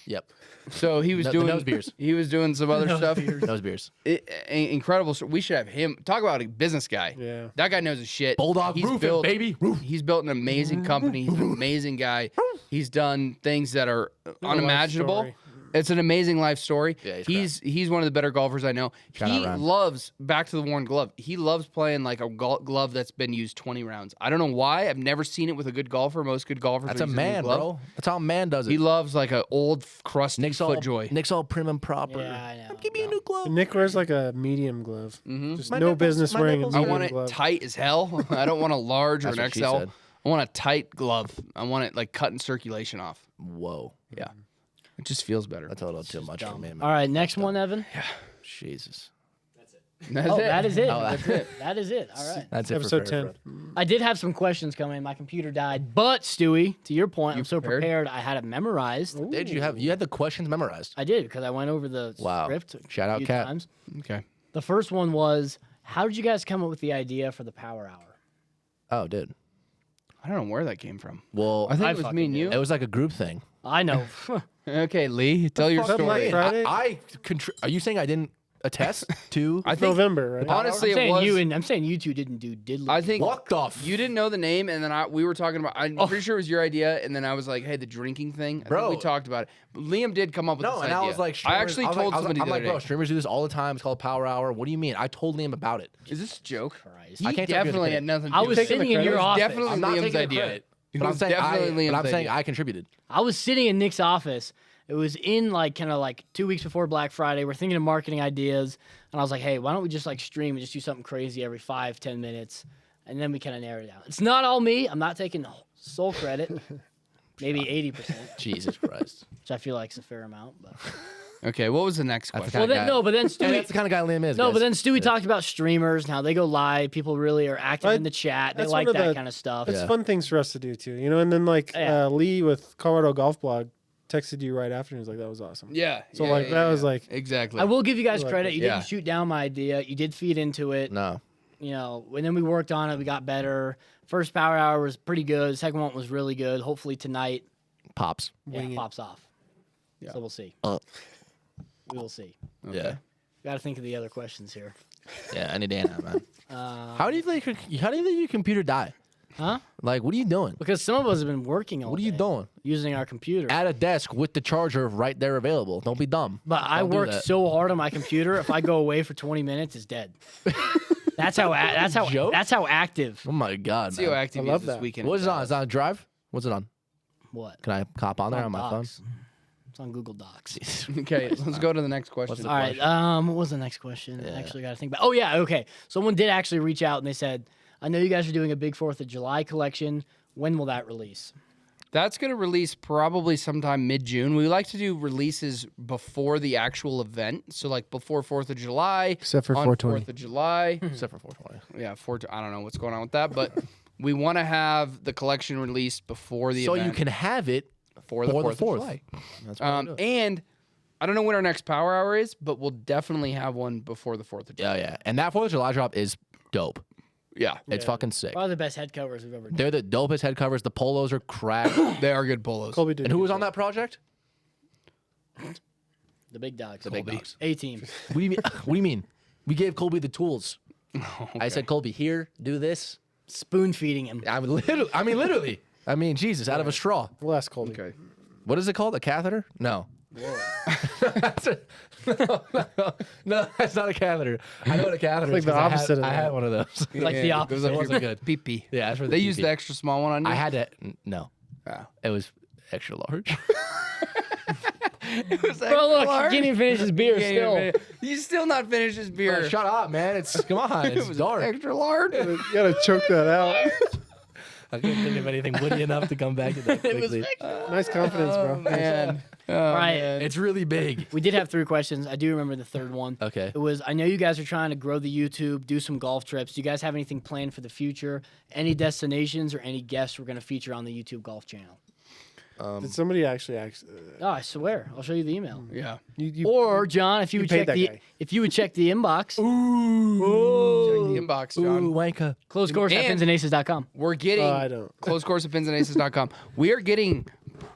Yep. So he was The doing nose beers. He was doing some other stuff. Those beers. Incredible. We should have him talk about a business guy. Yeah. That guy knows his shit. Bulldog roofing, baby. Roof. He's built an amazing company. He's an amazing guy. He's done things that are unimaginable. story. It's an amazing life story. Yeah, he's one of the better golfers I know. Shout He out, Ryan. loves back to the worn glove. He loves playing like a glove that's been used 20 rounds. I don't know why. I've never seen it with a good golfer. Most good golfers. That's are a using new man, glove. bro. That's how a man does it. He loves like an old crusty Nick's all FootJoy. Nick's all prim and proper. Yeah, I know. Give me a new glove. Nick wears like a medium glove. Just My no nipples- business my wearing a nipples medium I want it glove. tight as hell. I don't want a large or That's an what she XL. said. I want a tight glove. I want it like cutting circulation off. Whoa. Yeah. It just feels better. That's a little too much for me, man. All right, next one, Evan. Jesus. That's Oh, it. that is it. Oh, That's it. That is it. All right. That's it Episode for 10. Fred. I did have some questions coming. My computer died, but Stewie, to your point, I'm so prepared? prepared. I had it memorized. Did you had the questions memorized? I did because I went over the Wow. script. Shout a out, few Kat. times. Okay. The first one was, how did you guys come up with the idea for the Power Hour? Oh, dude. I don't know where that came from. Well, I think I it was fucking me and did. you. it was like a group thing. I know. Okay, Lee, tell your fuck? story. Black Friday? Are you saying I didn't attest to? I think November, right? honestly, I'm it saying was. I'm saying you two didn't do diddly. I think What the f- you didn't know the name, and then we were talking about. I'm pretty sure it was your idea, and then I was like, "Hey, the drinking thing." I Bro. think we talked about it. But Liam did come up with No, this and idea. I was like, I streamers- actually was told like, somebody I'm the like, other bro, day. streamers do this all the time. It's called Power Hour. What do you mean? I told Liam about it. Is this a joke? Christ. He I can't take definitely credit. had nothing. I to was do with sitting it. in your It was office. Definitely I'm not Liam's taking the idea. credit. It But I'm was saying definitely Liam's I'm saying idea. I contributed. I was sitting in Nick's office. It was in like kind of like 2 weeks before Black Friday. We're thinking of marketing ideas, and I was like, "Hey, why don't we just like stream and just do something crazy every 5-10 minutes?" And then we kind of narrowed it down. It's not all me. I'm not taking sole credit. Maybe 80%, Jesus Christ. which I feel like is a fair amount. But Okay, what was the next That's the question? well, kind then of guy. no, but then And Stewie. that's the kind of guy Liam is. No, guys. but then Stewie talked about streamers and how they go live. People really are active in the chat. They that's like one of that the- kind of stuff. It's Yeah. fun things for us to do too, you know. And then like Yeah. Lee with Colorado Golf Blog texted you right after, and he was like, "That was awesome." Yeah. So, yeah, like, yeah, that was, yeah. like- exactly. I will give you guys like credit. it. You Yeah. didn't shoot down my idea. You did feed into it. No. You know, and then we worked on it. We got better. First Power Hour was pretty good. Second one was really good. Hopefully tonight, Pops. pops off. So we'll see. We will see. Yeah. Got to think of the other questions here. Yeah, any day now, man. How do you think your computer die? Huh? Like, what are you doing? Because some of us have been working all What are you day doing? using our computer. At a desk with the charger right there available. Don't be dumb. But I Don't do worked that. so hard on my computer. If I go away for 20 minutes, it's dead. That's how Joke? that's how active. Oh my god, See how man. active I he love is this that. weekend. What is it on? Is it on Drive? What's it on? What? Can I cop on there on my phone? Docs. It's on Google Docs. Okay, let's go to the next question. the All right. What was the next question? I actually got to think about. Oh yeah. Okay. Someone did actually reach out and they said, "I know you guys are doing a big 4th of July collection. When will that release?" That's going to release probably sometime mid-June. We like to do releases before the actual event. So like before 4th of July. Except for on 420. 4th of July. Except for 420. Yeah, I don't know what's going on with that, but we want to have the collection released before the So event. you can have it for the 4th of July. That's what I'm doing. And I don't know when our next Power Hour is, but we'll definitely have one before the 4th of July. Yeah. And that 4th of July drop is dope. Yeah. It's fucking sick. Probably the best head covers we've ever done. They're the dopest head covers. The polos are cracked. They are good polos. Colby did. And who was on that project? The big dogs. The big dogs. A team. What do you mean? What do you mean? We gave Colby the tools. I said, Colby, here, do this. Spoon feeding him. I mean, literally. I mean, Jesus, out of a straw. We'll ask Colby. Okay. What is it called? A catheter? No. No, that's not a catheter. I know what a catheter Like is. the 'cause opposite of I that. had one of those. Like the opposite. It wasn't good. Pee-pee. Yeah, that's for the They used pee-pee. the extra small one on you? I had to. No, Oh. it was extra large. Bro, look, he can't even finish his beer still. He's still not finished his beer. Shut up, man. It's come on. It's dark. Extra large. You gotta choke that out. I couldn't think of anything witty enough to come back to that quickly. Nice confidence, bro. Man. All right. It's really big. We did have 3 questions. I do remember the third one. Okay. It was, I know you guys are trying to grow the YouTube, do some golf trips. Do you guys have anything planned for the future? Any destinations or any guests we're going to feature on the YouTube golf channel? Did somebody actually ask? Oh, I swear. I'll show you the email. Yeah. Or John, if you would paid check that the guy. inbox, Check the inbox, Ooh, John. wanker. close course at And- pinsandaces.com. We're getting I don't. close course at pinsandaces.com. We are getting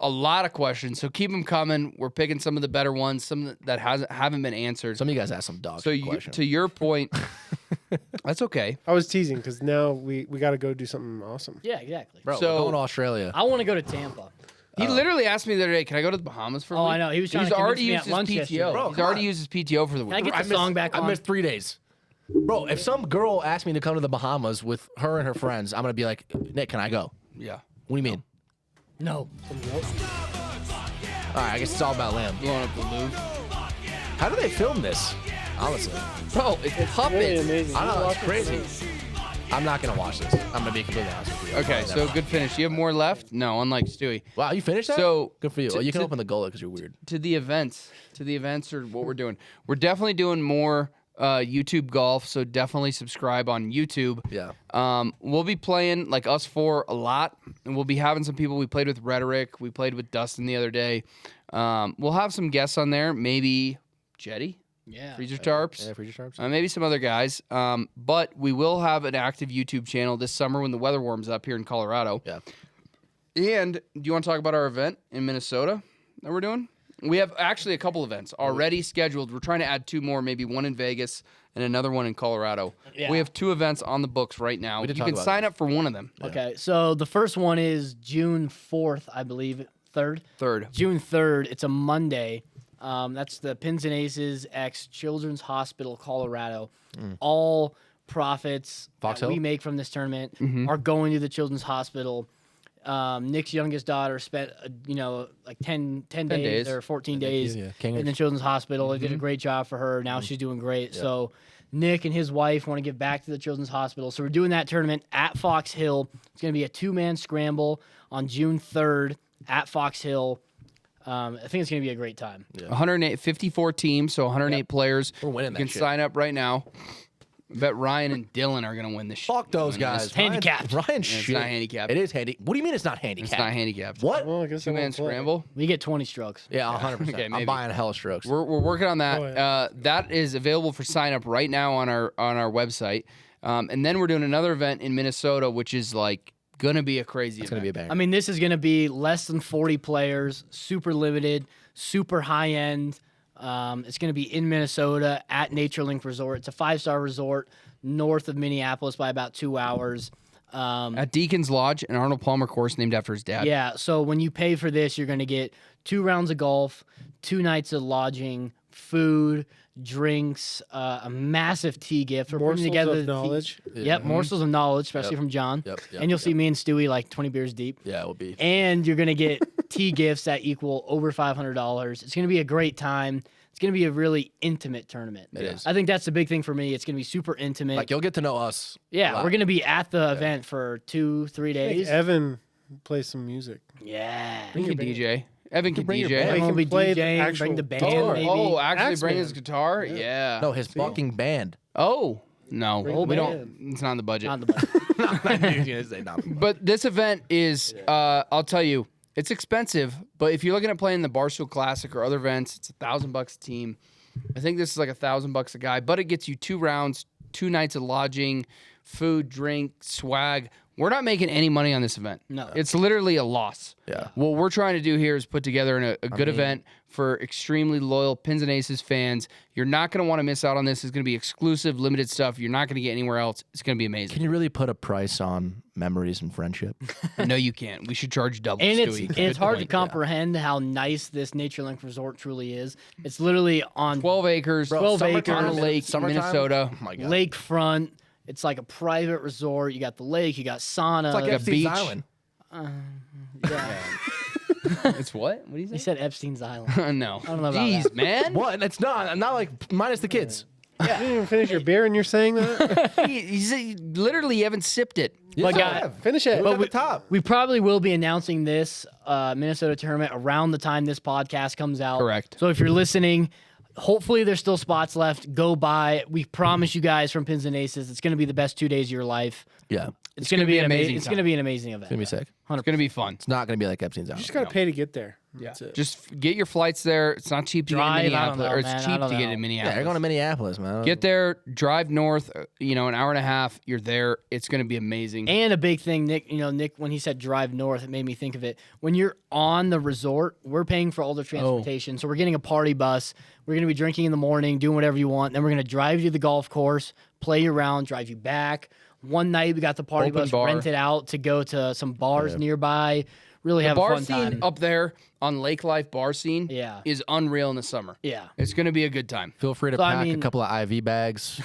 a lot of questions, so keep them coming. We're picking some of the better ones, some that haven't been answered. Some of you guys asked some dog So questions. to your point, that's okay. I was teasing because now we got to go do something awesome. Yeah, exactly. Bro, so- we're going to Australia. I want to go to Tampa. He literally asked me the other day, "Can I go to the Bahamas for a Oh, week?" I know. He was trying He's to already convince me used at his lunch PTO. yesterday. Bro, He's come already on. used his PTO for the week. Can I get the song back I on? missed 3 days. Bro, if some girl asked me to come to the Bahamas with her and her friends, I'm going to be like, Nick, can I go? Yeah. What do you mean? No. All right, I guess it's all about Lamb. Blowing up the Louvre. How do they film this? Honestly. Bro, it's Really puppets. amazing. I You know, watch it's it crazy. tonight? I'm not going to watch this. I'm going to be completely honest with you. Okay, Never so mind. good finish. You have more left? No, unlike Stewie. Wow, you finished that? So, good for you. to- You can to- open the gullet because you're weird. To the events or what we're doing. We're definitely doing more YouTube golf, so definitely subscribe on YouTube. Yeah. We'll be playing like us four a lot, and we'll be having some people. We played with Rhetoric. We played with Dustin the other day. We'll have some guests on there. Maybe Jetty, Yeah. Freezer Tarps. Yeah, Freezer Sharps. Maybe some other guys. But we will have an active YouTube channel this summer when the weather warms up here in Colorado. Yeah. And do you want to talk about our event in Minnesota that we're doing? We have actually a couple events already scheduled. We're trying to add 2 more, maybe one in Vegas and another one in Colorado. Yeah. We have 2 events on the books right now. We You did talk can about sign this. up for one of them. Okay, so the first one is June 4th, I believe. 3rd? 3rd. June 3rd. It's a Monday. That's the Pins and Aces X Children's Hospital, Colorado. All profits Fox that we Hill? make from this tournament are going to the Children's Hospital. Nick's youngest daughter spent, like 10 days days. or 14 days yeah. in Kingers. the Children's Hospital. They did a great job for her. Now she's doing great. So Nick and his wife want to give back to the Children's Hospital. So we're doing that tournament at Fox Hill. It's going to be a 2-man scramble on June 3rd at Fox Hill. I think it's going to be a great time. 54 teams, so 108 players. We're winning You that can shit. sign up right now. I bet Ryan and Dylan are going to win this shit. Fuck those Win guys. this. Handicapped. Ryan It's shit. not handicapped. It is handy. What do you mean it's not handicapped? It's not handicapped. What? Well, I guess I 2-man won't play. scramble. We get 20 strokes. Yeah, 100%. Okay, I'm maybe. buying hella strokes. We're working on that. Oh, yeah. That is available for sign up right now on our website. And then we're doing another event in Minnesota, which is like gonna be a crazy. It's going to be a banger. I mean, this is going to be less than 40 players, super limited, super high end. It's going to be in Minnesota at NatureLink Resort. It's a 5-star resort north of Minneapolis by about 2 hours. at Deacon's Lodge, an Arnold Palmer course named after his dad. Yeah, so when you pay for this, you're going to get 2 rounds of golf, 2 nights of lodging, food, drinks, a massive tea gift. We're Morsels putting together of the tea- knowledge. Yep, morsels of knowledge, especially from John. Yep, and you'll see me and Stewie like 20 beers deep. yeah, it will be. And you're gonna get tea gifts that equal over $500. It's gonna be a great time. It's gonna be a really intimate tournament. It is. I think that's the big thing for me. It's gonna be super intimate. Like, you'll get to know us. a yeah, lot. we're gonna be at the event for 2-3 Make days. Evan play some music. Yeah. He can DJ. Evan can bring your DJ. band. Evan He will be can play the DJing, actual bring the band, guitar. maybe. Oh, actually bring his Axeman. guitar? Yeah. No, his fucking band. Oh, no. Bring We the don't. It's not in the budget. On the budget. I knew he was going to say nothing. But this event is, I'll tell you, it's expensive. But if you're looking at playing the Barstool Classic or other events, it's $1,000 a team. I think this is like $1,000 a guy, but it gets you 2 rounds, 2 nights of lodging, food, drink, swag. We're not making any money on this event. No. It's literally a loss. Yeah. What we're trying to do here is put together a good event for extremely loyal Pins and Aces fans. You're not going to want to miss out on this. It's going to be exclusive, limited stuff. You're not going to get anywhere else. It's going to be amazing. Can you really put a price on memories and friendship? No, you can't. We should charge double. And Stewie. it's Good hard to point. comprehend how nice this NatureLink Resort truly is. It's literally on 12 acres, 12 acres. on a lake, in Minnesota. Oh my God. lakefront. It's like a private resort. You got the lake. You got sauna. It's like a Epstein's beach. Island. yeah. It's what? What do you He say? said Epstein's Island. No. don't know about Jeez, that. man. What? It's not like minus the kids. You didn't even finish your beer and you're saying that? He literally, you haven't sipped it. But guys, Finish it. But at the top. we probably will be announcing this Minnesota tournament around the time this podcast comes out. Correct. So if you're listening, hopefully there's still spots left. Go buy. We promise you guys from Pins and Aces, it's going to be the best 2 days of your life. Yeah. It's going to be an amazing. It's time. going to be an amazing event. It's going to be sick. It's going to be fun. It's not going to be like Epstein's You Island. just gotta pay to get there. Yeah. That's it. Just get your flights there. It's not cheap to Drive, get I in don't Minneapolis. know, Or it's man, I cheap don't to get know. in Minneapolis. Yeah, they're going to Minneapolis, man. Get there, drive north, an hour and a half. You're there. It's going to be amazing. And a big thing, Nick, Nick, when he said drive north, it made me think of it. When you're on the resort, we're paying for all the transportation. So we're getting a party bus. We're going to be drinking in the morning, doing whatever you want. Then we're going to drive you to the golf course, play you around, drive you back. One night we got the party Open bus bar. rented out to go to some bars nearby. Really The have a bar fun scene time. up there on Lake Life bar scene Yeah. is unreal in the summer. Yeah. It's going to be a good time. Feel free to So, I pack mean- a couple of IV bags.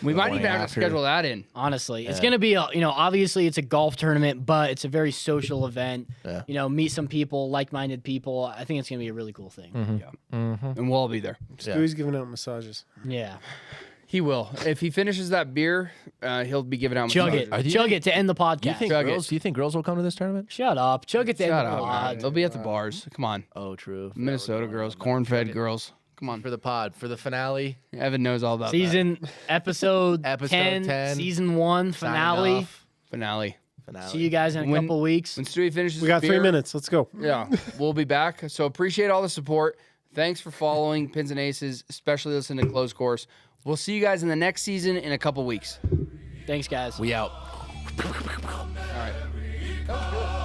We might morning even have to after. schedule that in. Honestly, it's going to be, obviously it's a golf tournament, but it's a very social event. Yeah. Meet some people, like-minded people. I think it's going to be a really cool thing. And we'll all be there. Stewie's giving out massages. Yeah. He will. If he finishes that beer, he'll be giving out Chug massages. it. Chug it to end the podcast. Do you think Chug it. girls? Do you think girls will come to this tournament? Shut up. Chug it to Shut end the up, man. pod. They'll be at the bars. Come on. Oh, true. Minnesota girls, corn-fed girls. Come on. For the pod, for the finale. Evan knows all about Episode Episode 10, 10, season 1, Signing finale. off. that. Finale. See you guys in a When- couple weeks. When Stewie finishes We got his 3 beer, minutes. Let's go. Yeah, we'll be back. So appreciate all the support. Thanks for following Pins and Aces, especially listening to Close Course. We'll see you guys in the next season in a couple weeks. Thanks, guys. We out. All right.